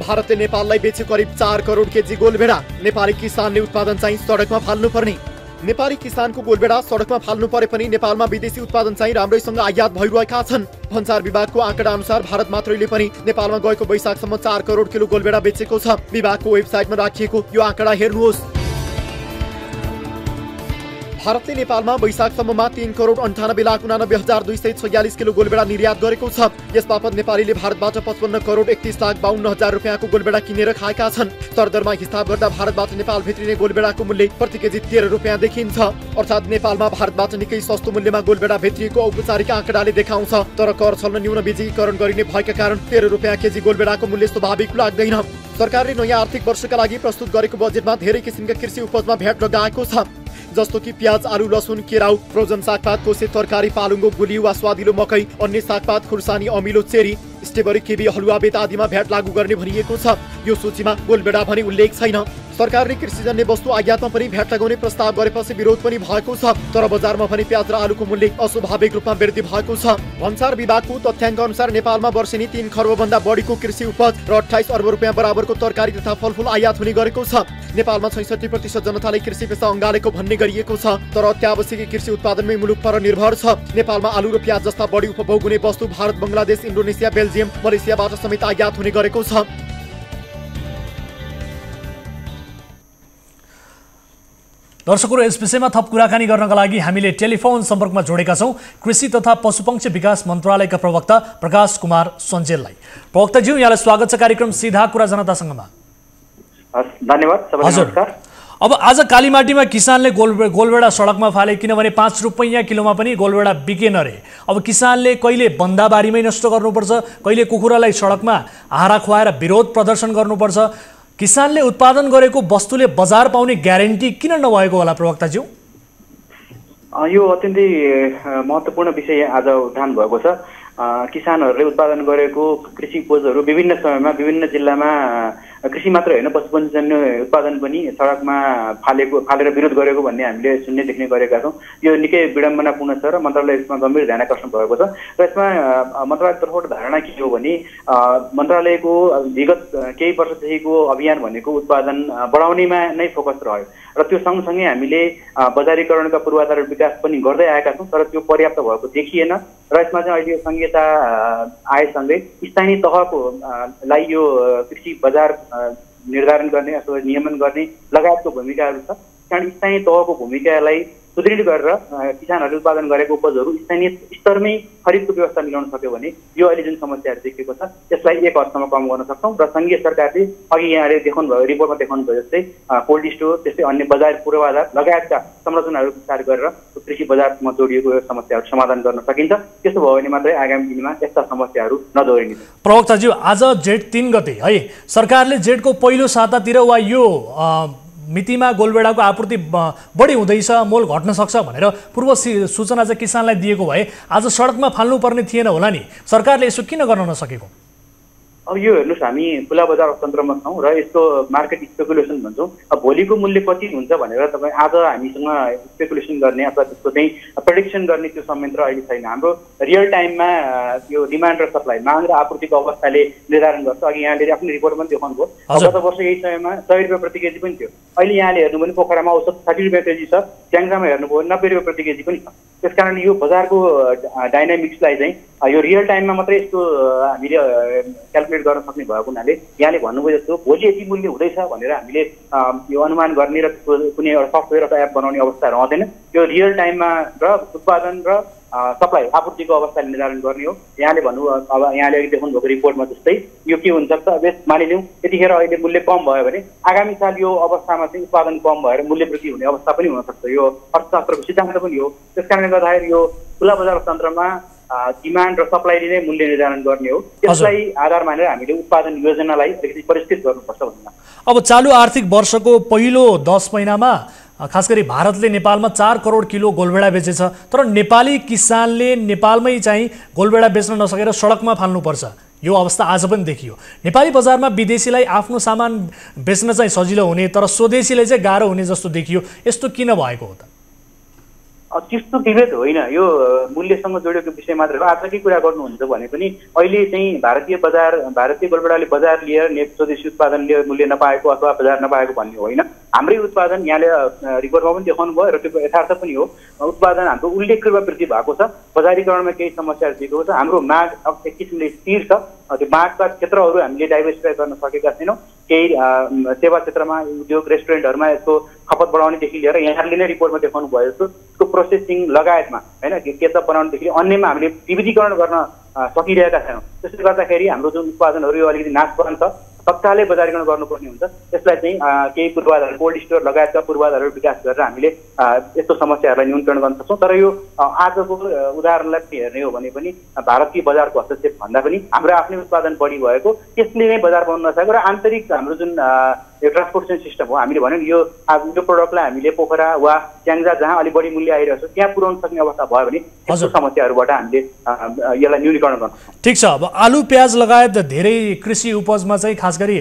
भारतले नेपाललाई बेचे करिब 4 करोड केजी गोलबेडा। नेपाली किसानले उत्पादन चाहिँ सडकमा फाल्नुपर्ने। नेपाली किसानको गोलबेडा सडकमा फाल्नु परे पनि नेपालमा विदेशी उत्पादन चाहिँ राम्रैसँग आयात भइरहेका छन्। भन्सार विभागको आँकडा अनुसार भारत मात्रैले पनि नेपालमा गएको वैशाखसम्म 4 करोड किलो गोलबेडा बेचेको छ। विभागको वेबसाइटमा राखिएको यो आँकडा हेर्नुहोस्। भारतले नेपालमा वैशाखसम्ममा 3 करोड 98,89,246 किलो गोलबेडा निर्यात गरेको छ। यसबापत नेपालीले भारतबाट 55 करोड 31,52,000 रुपियाँको गोलबेडा किनेर खाएका छन्। तरदरमा हिसाब गर्दा भारतबाट नेपाल भित्रिने गोलबेडाको मूल्य प्रति केजी 13 रुपियाँ देखिन्छ। अर्थात् नेपालमा भारतबाट निकै सस्तो मूल्यमा गोलबेडा भित्रिएको औपचारिक आँकडाले देखाउँछ। तर कर छल्न न्यून बिजीकरण गरिने भएका कारण 13 रुपियाँ केजी गोलबेडाको मूल्य स्वाभाविक लाग्दैन। सरकारले नयाँ आर्थिक वर्षका लागि प्रस्तुत गरेको बजेटमा धेरै किसिमका कृषि उपजमा भ्याट लगाएको छ, जस्तो कि प्याज, आलु, लसुन, केराउ, फ्रोजन सागपात, कोसे तरकारी, पालुङ्गो, गुलियो वा स्वादिलो मकै, अन्य सागपात, खुर्सानी, अमिलो, चेरी, स्ट्रबेरी, किवी, हलुवा, बेत आदिमा भ्याट लागू गर्ने भनिएको छ। यो सूचीमा गोलबेडा भने उल्लेख छैन। सरकारले कृषिजन्य वस्तु आयातमा पनि भ्याट लगाउने प्रस्ताव गरेपछि विरोध पनि भएको छ, तर बजारमा पनि प्याज र आलुको मूल्य अस्वाभाविक रूपमा वृद्धि भएको छ। भन्सार विभागको तथ्याङ्क अनुसार नेपालमा वर्षेनी 3 खर्बभन्दा बढीको कृषि उपज र 28 अर्ब रुपियाँ बराबरको तरकारी तथा फलफुल आयात हुने गरेको छ। नेपालमा 66% जनताले कृषि पेसा अँगालेको भन्ने गरिएको छ, तर अत्यावश्यक कृषि उत्पादनमै मुलुक पर निर्भर छ। नेपालमा आलु र प्याज जस्ता बढी उपभोग हुने वस्तु भारत, बङ्गलादेश, इन्डोनेसिया, बेल्जियम, मलेसियाबाट समेत आयात हुने गरेको छ। दर्शकहरू, यस विषयमा थप कुराकानी गर्नका लागि हामीले टेलिफोन सम्पर्कमा जोडेका छौं कृषि तथा पशुपक्षी विकास मन्त्रालयका प्रवक्ता प्रकाश कुमार सञ्जेललाई। प्रवक्ताज्यू, यहाँलाई स्वागत छ कार्यक्रम सीधा कुरा जनतासँगमा। धन्यवाद। नमस्कार। अब आज कालीमाटीमा किसानले गोलबेडा सडकमा फाले, किनभने 5 रुपैयाँ किलोमा पनि गोलबेडा बिकेन रे। अब किसानले कहिले बन्दाबारीमै नष्ट गर्नुपर्छ, कहिले कुखुरालाई सडकमा आहारा खुवाएर विरोध प्रदर्शन गर्नुपर्छ। किसानले उत्पादन गरेको वस्तुले बजार पाउने ग्यारेन्टी किन नभएको होला प्रवक्ताज्यू? यो अत्यन्तै महत्त्वपूर्ण विषय आज उठान भएको छ। किसानहरूले उत्पादन गरेको कृषि उपजहरू विभिन्न समयमा विभिन्न जिल्लामा कृषि मात्र होइन पशुपन्छीजन्य उत्पादन पनि सडकमा फालेर विरोध गरेको भन्ने हामीले सुन्ने देख्ने गरेका छौँ। यो निकै विडम्बनापूर्ण छ र मन्त्रालय यसमा गम्भीर ध्यान आकर्षण भएको छ। र यसमा मन्त्रालयको तर्फबाट धारणा के हो भने मन्त्रालयको विगत केही वर्षदेखिको अभियान भनेको उत्पादन बढाउनेमा नै फोकस रह्यो र त्यो सँगसँगै हामीले बजारीकरणका पूर्वाधार विकास पनि गर्दै आएका छौँ, तर त्यो पर्याप्त भएको देखिएन। र यसमा चाहिँ अहिले संहिता आएसँगै स्थानीय तहको लाई यो कृषि बजार निर्धारण गर्ने अथवा नियमन गर्ने लगायतको भूमिकाहरू छ। कारण स्थानीय तहको भूमिकालाई सुदृढ गरेर किसानहरूले उत्पादन गरेको उपजहरू स्थानीय स्तरमै खरिदको व्यवस्था मिलाउन सक्यो भने यो अहिले जुन समस्याहरू देखिएको छ त्यसलाई एक हदसम्म कम गर्न सक्छौँ र सङ्घीय सरकारले अघि यहाँले देखाउनु भयो रिपोर्टमा देखाउनु भयो जस्तै कोल्ड स्टोर त्यस्तै अन्य बजार पूर्वाधार लगायतका संरचनाहरू विस्तार गरेर कृषि बजारमा जोडिएको यो समस्याहरू समाधान गर्न सकिन्छ। त्यसो भयो भने मात्रै आगामी दिनमा यस्ता समस्याहरू नदोहोरिने। प्रवक्ताज्यू, आज जेठ 3 गते है सरकारले जेठको पहिलो सातातिर वा यो मितिमा गोलबेडाको आपूर्ति बढी हुँदैछ, मोल घट्न सक्छ भनेर पूर्व सूचना चाहिँ किसानलाई दिएको भए आज सडकमा फाल्नुपर्ने थिएन होला नि, सरकारले यसो किन गर्न नसकेको? अब यो हेर्नुहोस्, हामी खुला बजार अर्थतन्त्रमा छौँ र यसको मार्केट स्पेकुलेसन भन्छौँ। अब भोलिको मूल्य कति हुन्छ भनेर तपाईँ आज हामीसँग स्पेकुलेसन गर्ने अथवा त्यसको चाहिँ प्रेडिक्सन गर्ने त्यो संयन्त्र अहिले छैन। हाम्रो रियल टाइममा यो डिमान्ड र सप्लाई, माग र आपूर्तिको अवस्थाले निर्धारण गर्छ। अघि यहाँले आफ्नो रिपोर्टमा देखाउनु भयो, गत वर्ष यही समयमा 100 रुपियाँ प्रति केजी पनि थियो। अहिले यहाँले हेर्नु भने पोखरामा औसत 60 रुपियाँ केजी छ, च्याङ्जामा हेर्नुभयो 90 रुपियाँ प्रति केजी पनि छ। त्यसकारण यो बजारको डाइनामिक्सलाई चाहिँ यो रियल टाइममा मात्रै यसको हामीले क्यालकुलेट गर्न सक्ने भएको हुनाले यहाँले भन्नुभयो जस्तो भोलि यति मूल्य हुँदैछ भनेर हामीले यो अनुमान गर्ने र कुनै एउटा सफ्टवेयर अथवा एप बनाउने अवस्था रहँदैन। यो रियल टाइममा र उत्पादन र सप्लाई आपूर्तिको अवस्थाले निर्धारण गर्ने हो। यहाँले भन्नुभयो, अब यहाँले अघि देखाउनु भएको रिपोर्टमा जस्तै यो के हुन्छ त, मानिलिउँ यतिखेर अहिले मूल्य कम भयो भने आगामी साल यो अवस्थामा चाहिँ उत्पादन कम भएर मूल्य वृद्धि हुने अवस्था पनि हुनसक्छ। यो अर्थशास्त्रको सिद्धान्त पनि हो। त्यसकारणले गर्दाखेरि यो खुला बजार तन्त्रमा डिमान्ड र सप्लाईले नै मूल्य निर्धारण गर्ने हो। त्यसलाई आधार मानेर हामीले उत्पादन योजनालाई अलिकति परिष्कृत गर्नुपर्छ भन्ने। अब चालु आर्थिक वर्षको पहिलो 10 महिनामा खास गरी भारतले नेपालमा 4 करोड किलो गोलबेडा बेचेछ, तर नेपाली किसानले नेपालमै चाहिँ गोलबेडा बेच्न नसकेर सडकमा फाल्नुपर्छ, यो अवस्था आज पनि देखियो। नेपाली बजारमा विदेशीलाई आफ्नो सामान बेच्न चाहिँ सजिलो हुने तर स्वदेशीलाई चाहिँ गाह्रो हुने जस्तो देखियो, यस्तो किन भएको हो त? त्यस्तो विभेद होइन, यो मूल्यसँग जोडिएको विषय मात्र हो। आजकै कुरा गर्नुहुन्छ भने पनि अहिले चाहिँ भारतीय गोलबेडाले बजार लिएर स्वदेशी उत्पादनले मूल्य नपाएको अथवा बजार नपाएको भन्ने होइन। हाम्रै उत्पादन यहाँले रिपोर्टमा पनि देखाउनु भयो र त्यो यथार्थ पनि हो। उत्पादन हाम्रो उल्लेख्य रूपमा वृद्धि भएको छ, बजारीकरणमा केही समस्याहरू देखिएको छ। हाम्रो माग अब एक किसिमले स्थिर छ। त्यो मागका क्षेत्रहरू हामीले डाइभर्सिफाई गर्न सकेका छैनौँ। केही सेवा क्षेत्रमा, उद्योग, रेस्टुरेन्टहरूमा यसको खपत बढाउनेदेखि लिएर यहाँले नै रिपोर्टमा देखाउनु भयो जस्तो यसको प्रोसेसिङ लगायतमा होइन केचप बनाउनेदेखि अन्यमा हामीले विविधीकरण गर्न सकिरहेका छैनौँ। त्यसले गर्दाखेरि हाम्रो जुन उत्पादनहरू यो अलिकति नाशवान छ, तत्कालै बजारीकरण गर्नुपर्ने हुन्छ। यसलाई चाहिँ केही पूर्वाधार, कोल्ड स्टोर लगायतका पूर्वाधारहरू विकास गरेर हामीले यस्तो समस्याहरूलाई न्यूनीकरण गर्न सक्छौँ। तर यो आजको उदाहरणलाई हेर्ने हो भने पनि भारतीय बजारको हस्तक्षेप भन्दा पनि हाम्रो आफ्नै उत्पादन बढी भएको, त्यसले नै बजार बनाउन नसकेको र आन्तरिक हाम्रो जुन यो ट्रान्सपोर्टेसन सिस्टम हो, हामीले भन्यौँ यो प्रडक्टलाई हामीले पोखरा वा च्याङ्जा जहाँ अलिक बढी मूल्य आइरहेको छ त्यहाँ पुर्याउन सक्ने अवस्था भयो भने यस्तो समस्याहरूबाट हामीले यसलाई न्यूनीकरण गर्न सक्छौँ। ठिक छ। अब आलु प्याज लगायत धेरै कृषि उपजमा चाहिँ खास गरी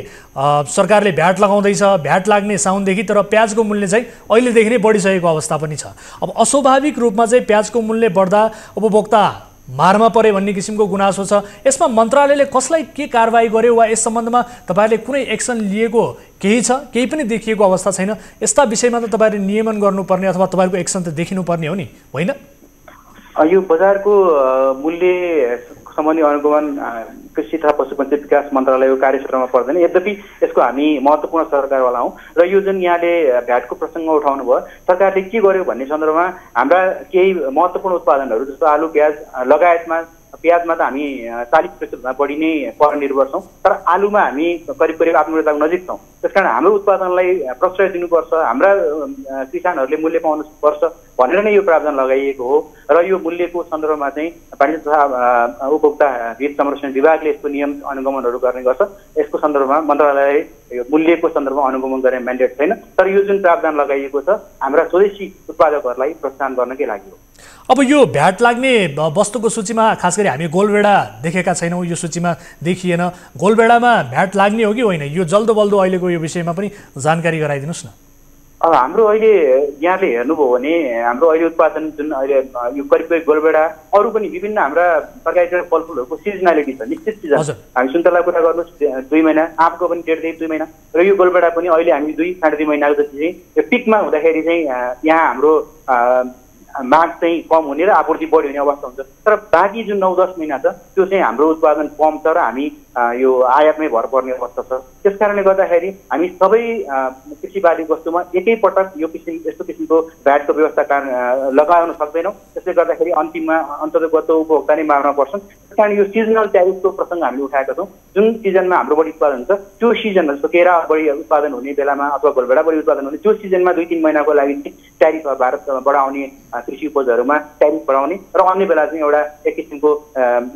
सरकारले भ्याट लगाउँदैछ, भ्याट लाग्ने साउनदेखि, तर प्याजको मूल्य चाहिँ अहिलेदेखि नै बढिसकेको अवस्था पनि छ। अब अस्वाभाविक रूपमा चाहिँ प्याजको मूल्य बढ्दा उपभोक्ता मारमा परे भन्ने किसिमको गुनासो छ। यसमा मन्त्रालयले कसलाई के कारबाही गर्यो वा यस सम्बन्धमा तपाईँहरूले कुनै एक्सन लिएको केही छ? केही पनि देखिएको अवस्था छैन। यस्ता विषयमा त तपाईँहरूले नियमन गर्नुपर्ने अथवा तपाईँहरूको एक्सन त देखिनुपर्ने हो नि, होइन? यो बजारको मूल्य सम्बन्धी अनुगमन कृषि तथा पशुपन्छी विकास मन्त्रालयको कार्यक्षेत्रमा पर्दैन। यद्यपि यसको हामी महत्त्वपूर्ण सरकारवाला हौँ र यो जुन यहाँले भ्याटको प्रसङ्ग उठाउनु भयो, सरकारले के गर्यो भन्ने सन्दर्भमा हाम्रा केही महत्त्वपूर्ण उत्पादनहरू जस्तो आलु प्याज लगायतमा, प्याजमा त हामी 40% बढी नै परनिर्भर छौँ, तर आलुमा हामी करिब करिब आत्मनिर्भरताको नजिक छौँ। त्यसकारण हाम्रो उत्पादनलाई प्रश्रय दिनुपर्छ, हाम्रा किसानहरूले मूल्य पाउनुपर्छ भनेर नै यो प्रावधान लगाइएको हो। र यो मूल्यको सन्दर्भमा चाहिँ वाणिज्य तथा उपभोक्ता हित संरक्षण विभागले यसको नियम अनुगमनहरू गर्ने गर्छ। यसको सन्दर्भमा मन्त्रालयले यो मूल्यको सन्दर्भमा अनुगमन गर्ने म्यान्डेट छैन। तर यो जुन प्रावधान लगाइएको छ हाम्रा स्वदेशी उत्पादकहरूलाई प्रोत्साहन गर्नकै लागि हो। अब यो भ्याट लाग्ने वस्तुको सूचीमा खास गरी हामी गोलबेडा देखेका छैनौँ, यो सूचीमा देखिएन। गोलबेडामा भ्याट लाग्ने हो कि होइन, यो जल्दो बल्दो अहिलेको यो विषयमा पनि जानकारी गराइदिनुहोस् न। हाम्रो अहिले यहाँले हेर्नुभयो भने हाम्रो अहिले उत्पादन जुन अहिले यो करिब करिब गोलबेडा, अरू पनि विभिन्न हाम्रा तरकारी र फलफुलहरूको सिजनालिटी छ, निश्चित सिजन। हामी सुन्तला कुरा गर्नुहोस् 2 महिना, आँपको पनि 1.5 2 महिना, र यो गोलबेडा पनि अहिले हामी 2 साढे 2 महिनाको जति चाहिँ यो पिकमा हुँदाखेरि चाहिँ यहाँ हाम्रो माग चाहिँ कम हुने र आपूर्ति बढी हुने अवस्था हुन्छ। तर बाँकी जुन 9-10 महिना छ त्यो चाहिँ हाम्रो उत्पादन कम छ र हामी यो आयातमै भर पर्ने अवस्था छ। त्यस कारणले गर्दाखेरि हामी सबै कृषिबाली वस्तुमा एकैपटक यस्तो किसिमको भ्याटको व्यवस्था लगाउन सक्दैनौँ। त्यसले गर्दाखेरि अन्तिममा अन्तर्गत उपभोक्ता नै मार्न पर्छन्। त्यस कारण यो सिजनल ट्यारिफको प्रसङ्ग हामीले उठाएका छौँ। जुन सिजनमा हाम्रो बढी उत्पादन हुन्छ त्यो सिजनमा जस्तो केरा बढी उत्पादन हुने बेलामा अथवा घोलभेडा बढी उत्पादन हुने त्यो सिजनमा 2-3 महिनाको लागि ट्यारिफ भारतबाट आउने कृषि उपजहरूमा ट्यारिफ बढाउने र अन्य बेला चाहिँ एउटा एक किसिमको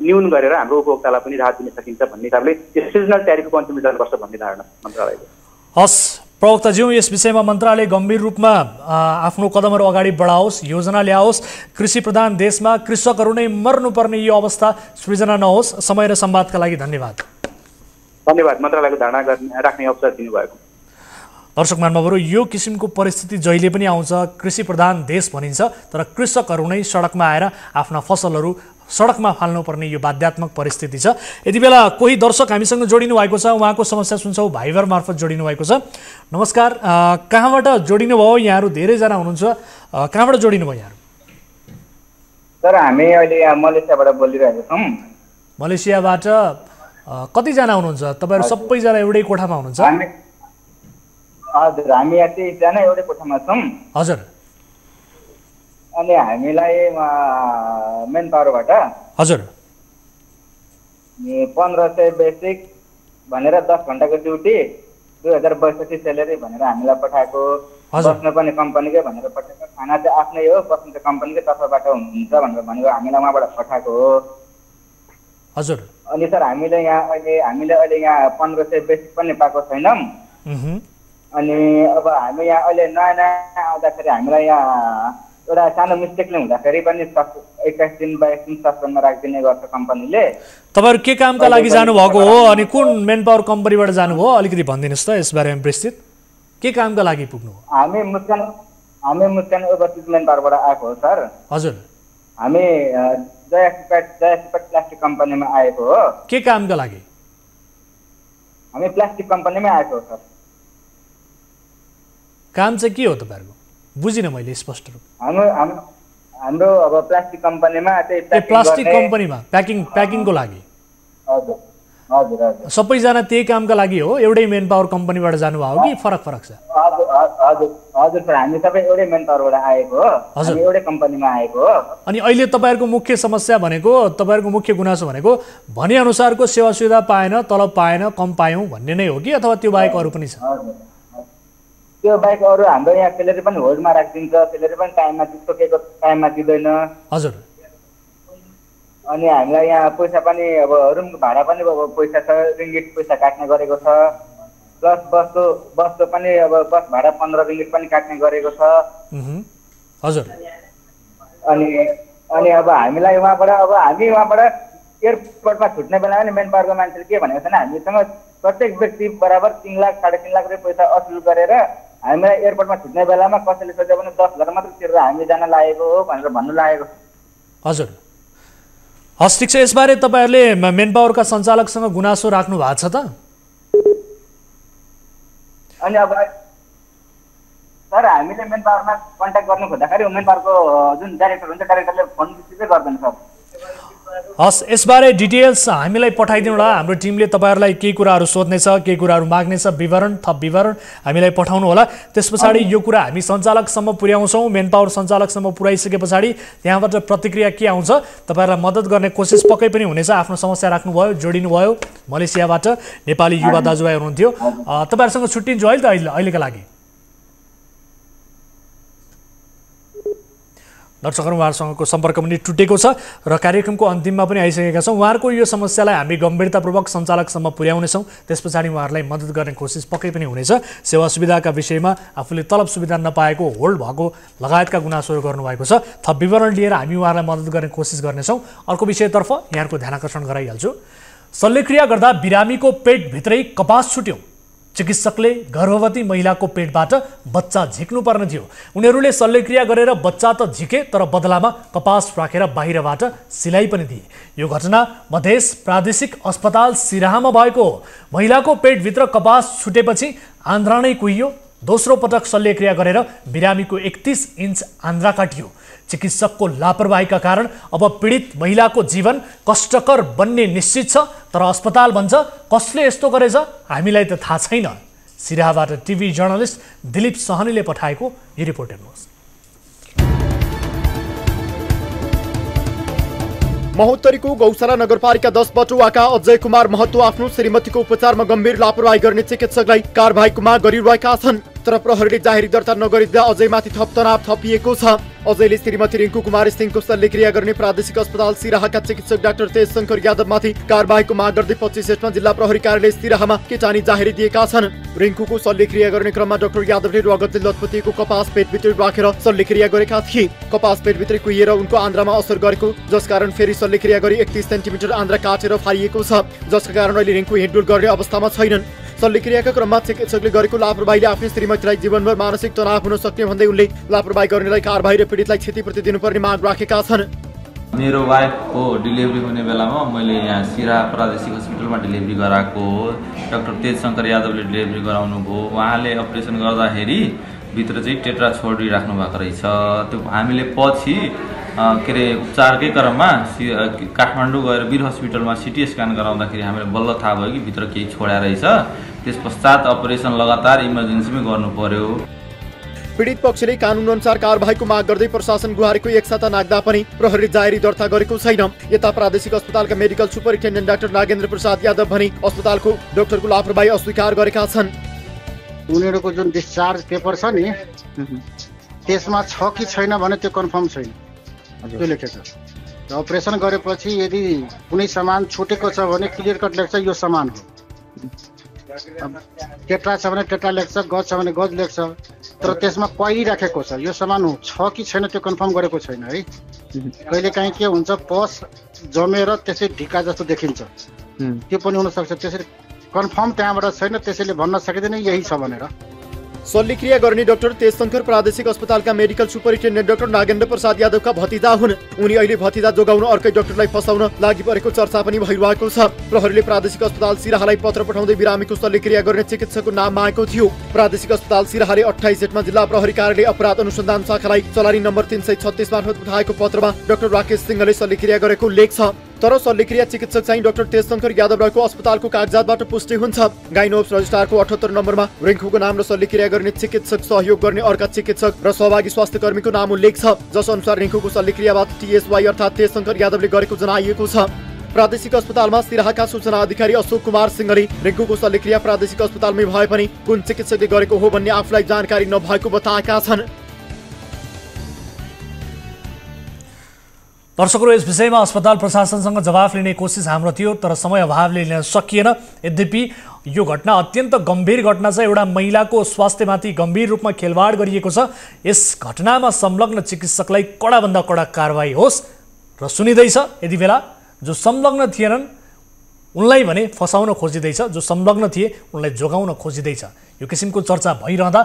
न्यून गरेर हाम्रो उपभोक्तालाई पनि राहत दिन सकिन्छ भन्ने हिसाबले यो सिजनल ट्यारिफको अन्तिम गर्छ भन्ने धारणा मन्त्रालयको। हस् प्रवक्ताज्यू, यस विषयमा मन्त्रालय गम्भीर रूपमा आफ्नो कदमहरू अगाडि बढाओस्, योजना ल्याओस्। कृषि प्रधान देशमा कृषकहरू नै मर्नुपर्ने यो अवस्था सृजना नहोस्। समय र संवादका लागि धन्यवाद। धन्यवाद मन्त्रालयको धारणा राख्ने अवसर दिनुभएको। दर्शक महानुभावहरू, यो किसिमको परिस्थिति जहिले पनि आउँछ। कृषि प्रधान देश भनिन्छ तर कृषकहरू नै सडकमा आएर आफ्ना फसलहरू सडकमा फाल्नुपर्ने यो बाध्यात्मक परिस्थिति छ। यति बेला कोही दर्शक हामीसँग जोडिनु भएको छ, उहाँको समस्या सुन्छौँ। भाइबर मार्फत जोडिनु भएको छ। नमस्कार, कहाँबाट जोडिनु भयो? यहाँहरू धेरैजना हुनुहुन्छ, कहाँबाट जोडिनु भयो यहाँहरू? सर हामी अहिले यहाँ मलेसियाबाट बोलिरहेको छौँ। मलेसियाबाट कतिजना हुनुहुन्छ तपाईँहरू? सबैजना एउटै कोठामा हुनुहुन्छ? हजुर, हामी यहाँ 23 जना एउटै कोठामा छौँ। हजुर। अनि हामीलाई मेन पावरबाट हजुर 1500 बेसिक भनेर 10 घन्टाको ड्युटी 2062 सेलेरी भनेर हामीलाई पठाएको। बस्नु पनि कम्पनीकै भनेर पठाएको। खाना चाहिँ आफ्नै हो, बस्नु चाहिँ कम्पनीकै तर्फबाट हुन्छ भनेर भनेको हामीलाई उहाँबाट पठाएको हो। हजुर। अनि सर हामीले अहिले यहाँ 1500 बेसिक पनि पाएको छैनौँ। अनि अब हामी यहाँ अहिले नयाँ आउँदाखेरि हामीलाई यहाँ एउटा सानो मिस्टेकले हुँदाखेरि पनि 21 दिन 22 दिन सस्पेन्डमा राखिदिने गर्छ कम्पनीले। तपाईँहरू के कामका लागि जानुभएको हो अनि कुन मेन पावर कम्पनीबाट जानुभयो? अलिकति भनिदिनुहोस् त यसबारेमा विस्तृत। के कामका लागि पुग्नु हो? हामी मुस्कान ओभरसिज मेन पावरबाट आएको हो सर। हजुर। हामी जय सुपेट प्लास्टिक कम्पनीमा आएको हो। के कामका लागि? हामी प्लास्टिक कम्पनीमै आएको हो सर। काम चाहिँ के हो तपाईँहरूको? बुझिनँ मैले स्पष्ट रूपमा। हाम्रो अब प्लास्टिक कम्पनीमा चाहिँ प्लास्टिक कम्पनीमा प्याकिङको लागि। हजुर हजुर हजुर। सबैजना त्यही कामका लागि हो? एउटै मेन पावर कम्पनीबाट जानुभयो कि फरक फरक छ? हजुर हजुर हजुर सर, हामी सबै एउटै मेन पावरबाट आएको हो। हजुर, एउटै कम्पनीमा आएको हो। अनि अहिले तपाईँहरूको मुख्य समस्या भनेको, तपाईँहरूको मुख्य गुनासो भनेको भनेअनुसारको सेवा सुविधा पाएन, तलब पाएन, कम पायौँ भन्ने नै हो कि अथवा त्यो बाहेक अरू पनि छ? त्यो बाहेक अरू हाम्रो यहाँ सेलेरी पनि होल्डमा राखिदिन्छ, सेलेरी पनि टाइममा तोकेको टाइममा दिँदैन। हजुर। अनि हामीलाई यहाँ पैसा पनि अब रुमको भाडा पनि अब पैसा छ, रिङ्गिट पैसा काट्ने गरेको छ। प्लस बसको पनि अब बस भाडा 15 रिङ्गिट पनि काट्ने गरेको छ। हजुर। अनि अब हामीलाई हामी उहाँबाट एयरपोर्टमा छुट्ने बेलामा नि मेन पावरको मान्छेले के भनेको छैन, हामीसँग प्रत्येक व्यक्ति बराबर 3 लाख 3.5 लाख रुपियाँ पैसा असुल गरेर हामीलाई एयरपोर्टमा छुट्ने बेलामा कसैले सोध्यो भने 10,000 मात्र तिरेर हामी जान लागेको हो भनेर भन्नु लागेको। हजुर। हस्, ठिक छ। यसबारे तपाईँहरूले मेन पावरका सञ्चालकसँग गुनासो राख्नु भएको छ त? अनि अब सर हामीले मेन पावरमा कन्ट्याक्ट गर्नु खोज्दाखेरि मेन पावरको जुन डाइरेक्टर हुन्छ डाइरेक्टरले फोन रिसिभै गर्दैन सर। हस्, यसबारे डिटेल्स हामीलाई पठाइदिनु होला। हाम्रो टिमले तपाईँहरूलाई केही कुराहरू सोध्नेछ, केही कुराहरू माग्नेछ, थप विवरण हामीलाई पठाउनु होला। त्यस पछाडि यो कुरा हामी सञ्चालकसम्म पुर्याउँछौँ। मेन पावर सञ्चालकसम्म पुर्याइसके पछाडि त्यहाँबाट प्रतिक्रिया के आउँछ तपाईँहरूलाई मद्दत गर्ने कोसिस पक्कै पनि हुनेछ। आफ्नो समस्या राख्नुभयो, जोडिनुभयो। मलेसियाबाट नेपाली युवा दाजुभाइ हुनुहुन्थ्यो। तपाईँहरूसँग छुट्टिन्छु अहिले त अहिलेका लागि। दर्शकहरू, उहाँहरूसँगको सम्पर्क पनि टुटेको छ र कार्यक्रमको अन्तिममा पनि आइसकेका छौँ। उहाँहरूको यो समस्यालाई हामी गम्भीरतापूर्वक सञ्चालकसम्म पुर्याउनेछौँ। त्यस पछाडि उहाँहरूलाई मद्दत गर्ने कोसिस पक्कै पनि हुनेछ। सेवा सुविधाका विषयमा आफूले तलब सुविधा नपाएको, होल्ड भएको लगायतका गुनासोहरू गर्नुभएको छ। थप विवरण लिएर हामी उहाँहरूलाई मद्दत गर्ने कोसिस गर्नेछौँ। अर्को विषयतर्फ यहाँको ध्यानाकर्षण गराइहाल्छु। शल्यक्रिया गर्दा बिरामीको पेटभित्रै कपास छुट्यो। चिकित्सकले गर्भवती महिलाको पेटबाट बच्चा झिक्नुपर्ने थियो। उनीहरूले शल्यक्रिया गरेर बच्चा त झिके तर बदलामा कपास राखेर बाहिरबाट सिलाइ पनि दिए। यो घटना मधेस प्रादेशिक अस्पताल सिराहामा भएको हो। महिलाको पेटभित्र कपास छुटेपछि आन्द्रा नै कुहियो। दोस्रो पटक शल्यक्रिया गरेर बिरामीको 31 इन्च आन्द्रा काटियो। चिकित्सकको लापरवाहीका कारण अब पीडित महिलाको जीवन कष्टकर बन्ने निश्चित छ। तर अस्पताल भन्छ कसले यस्तो गरेछ हामीलाई त थाहा छैन। सिराहाबाट टिभी जर्नलिस्ट दिलीप सहनीले पठाएको यो रिपोर्ट हेर्नुहोस्। महोत्तरीको गौशाला नगरपालिका 10 बटुवाका अजय कुमार महतो आफ्नो श्रीमतीको उपचारमा गम्भीर लापरवाही गर्ने चिकित्सकलाई कारबाहीको माग गरिरहेका छन्। तर प्रहरीले जाहेरी दर्ता नगरिदिँदा अजयमाथि थप तनाव थपिएको छ। अजयले श्रीमती रिङ्कू कुमारी सिंहको शल्यक्रिया गर्ने प्रादेशिक अस्पताल सिराहाका चिकित्सक डाक्टर तेजशंकर यादवमाथि कारबाहीको माग गर्दै 25 जेठमा जिल्ला प्रहरी कार्यालय सिराहामा केटानी जाहेरी दिएका छन्। रिङ्कूको शल्यक्रिया गर्ने क्रममा डाक्टर यादवले रगतले लतपतिएको कपास पेटभित्र राखेर शल्यक्रिया गरेका थिए। कपास पेटभित्र कुहिएर उनको आन्द्रामा असर गरेको, जसकारण फेरि शल्यक्रिया गरी 31 सेन्टिमिटर आन्द्रा काटेर फालिएको छ, जसका कारण अहिले रिङ्कू हिँडडुल गर्ने अवस्थामा छैनन्। शल्यक्रियाका क्रममा चिकित्सकले गरेको लापरवाहीले आफ्नै श्रीमतीलाई जीवनभर मानसिक तनाव हुन सक्ने भन्दै उनले लापरवाही गर्नेलाई कारबाही र पीडितलाई क्षतिपूर्ति दिनुपर्ने माग राखेका छन्। मेरो वाइफको डिलिभरी हुने बेलामा मैले यहाँ सिराहा प्रादेशिक हस्पिटलमा डिलिभरी गराएको हो। डाक्टर तेजशंकर यादवले डिलिभरी गराउनु भयो। उहाँले अपरेसन गर्दाखेरि भित्र चाहिँ टेट्रा छोडिराख्नु भएको रहेछ। त्यो हामीले पछि के अरे उपचारकै क्रममा काठमाडौँ गएर वीर हस्पिटलमा सिटी स्क्यान गराउँदाखेरि हामीले बल्ल थाहा भयो कि भित्र केही छोड्या रहेछ। त्यस पश्चात अपरेसन लगातार इमर्जेन्सीमै गर्नु पर्यो। पीडित पक्षले कानुन अनुसार कारबाहीको माग गर्दै प्रशासन गुहारेको एक साता नाग्दा पनि प्रहरीले जाहेरी दर्ता गरेको छैन। यता प्रादेशिक अस्पतालका medical superintendent doctor Nagendra Prasad Yadav भने अस्पतालको डाक्टरको लापरवाही अस्वीकार गरेका छन्। उनीहरूको जुन डिस्चार्ज पेपर छ नि त्यसमा छ कि छैन भने त्यो कन्फर्म छैन, त्यो लेखेको छ। अपरेसन गरेपछि यदि कुनै सामान छुटेको छ भने क्लियर कट लेख्छ यो सामान हो। टेट्रा छ भने टेट्रा लेख्छ, गज छ भने गज लेख्छ, तर त्यसमा कहिले राखेको छ यो सामान हो छ कि छैन त्यो कन्फर्म गरेको छैन है। कहिले काहीँ के हुन्छ पस जमेर त्यसै ढिका जस्तो देखिन्छ, त्यो पनि हुनसक्छ। त्यसरी कन्फर्म त्यहाँबाट छैन, त्यसैले भन्न सकिँदैन यही छ भनेर। शल्यक्रिया गर्ने डाक्टर तेजशंकर प्रादेशिक अस्पतालका medical superintendent doctor Nagendra Prasad यादवका भतिजा हुन्। उनी अहिले भतिजा जोगाउन अर्कै डाक्टरलाई फसाउन लागि परेको चर्चा पनि भइरहेको छ। प्रहरीले प्रादेशिक अस्पताल सिराहालाई पत्र पठाउँदै बिरामीको शल्यक्रिया गर्ने चिकित्सकको नाम मागेको थियो। प्रादेशिक अस्पताल सिराहाले 28 जेठमा जिल्ला प्रहरी कार्यालय अपराध अनुसन्धान शाखालाई चलानी नम्बर 336 मार्फत पठाएको पत्रमा डाक्टर राकेश सिंहले शल्यक्रिया गरेको लेख छ। तर शल्यक्रिया चिकित्सक चाहिँ डाक्टर तेजशंकर यादव रहेको अस्पतालको कागजातबाट पुष्टि हुन्छ। गाइनोप्स रजिस्ट्रारको 78 नम्बरमा रिङ्कूको नाम र शल्यक्रिया गर्ने चिकित्सक सहयोग गर्ने अर्का चिकित्सक र सहभागी स्वास्थ्य कर्मीको नाम उल्लेख छ, जस अनुसार रिङ्कूको शल्यक्रियाबाट TSY अर्थात् तेजशंकर यादवले गरेको जनाइएको छ। प्रादेशिक अस्पतालमा सिराहाका सूचना अधिकारी अशोक कुमार सिंहले रिङ्कूको शल्यक्रिया प्रादेशिक अस्पतालमै भए पनि कुन चिकित्सकले गरेको हो भन्ने आफूलाई जानकारी नभएको बताएका छन्। दर्शकहरू, यस विषयमा अस्पताल प्रशासनसँग जवाफ लिने कोसिस हाम्रो थियो, तर समय अभावले लिन सकिएन। यद्यपि यो घटना अत्यन्त गम्भीर घटना छ। एउटा महिलाको स्वास्थ्यमाथि गम्भीर रूपमा खेलवाड गरिएको छ। यस घटनामा संलग्न चिकित्सकलाई कडाभन्दा कडा कारवाही होस् र सुनिँदैछ। यति बेला जो संलग्न थिएनन् उनलाई भने फसाउन खोजिँदैछ, जो संलग्न थिए उनलाई जोगाउन खोजिँदैछ। यो किसिमको चर्चा भइरहँदा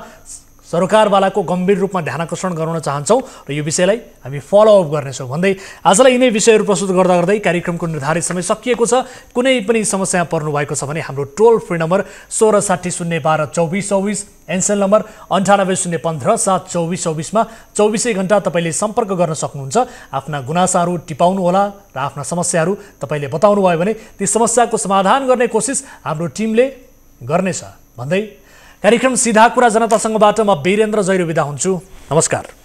सरकारवालाको गम्भीर रूपमा ध्यानाकर्षण गराउन चाहन्छौँ र यो विषयलाई हामी फलोअप गर्नेछौँ भन्दै आजलाई यिनै विषयहरू प्रस्तुत गर्दा गर्दै कार्यक्रमको निर्धारित समय सकिएको छ। कुनै पनि समस्या पर्नु भएको छ भने हाम्रो टोल फ्री नम्बर 1660122424, एनसेल नम्बर 9801572424 मा 24 घण्टा तपाईँले सम्पर्क गर्न सक्नुहुन्छ। आफ्ना गुनासाहरू टिपाउनुहोला र आफ्ना समस्याहरू तपाईँले बताउनु भयो भने ती समस्याको समाधान गर्ने कोसिस हाम्रो टिमले गर्नेछ भन्दै कार्यक्रम सीधा कुरा जनतासँगबाट म वीरेन्द्र जैरो बिदा हुन्छु। नमस्कार।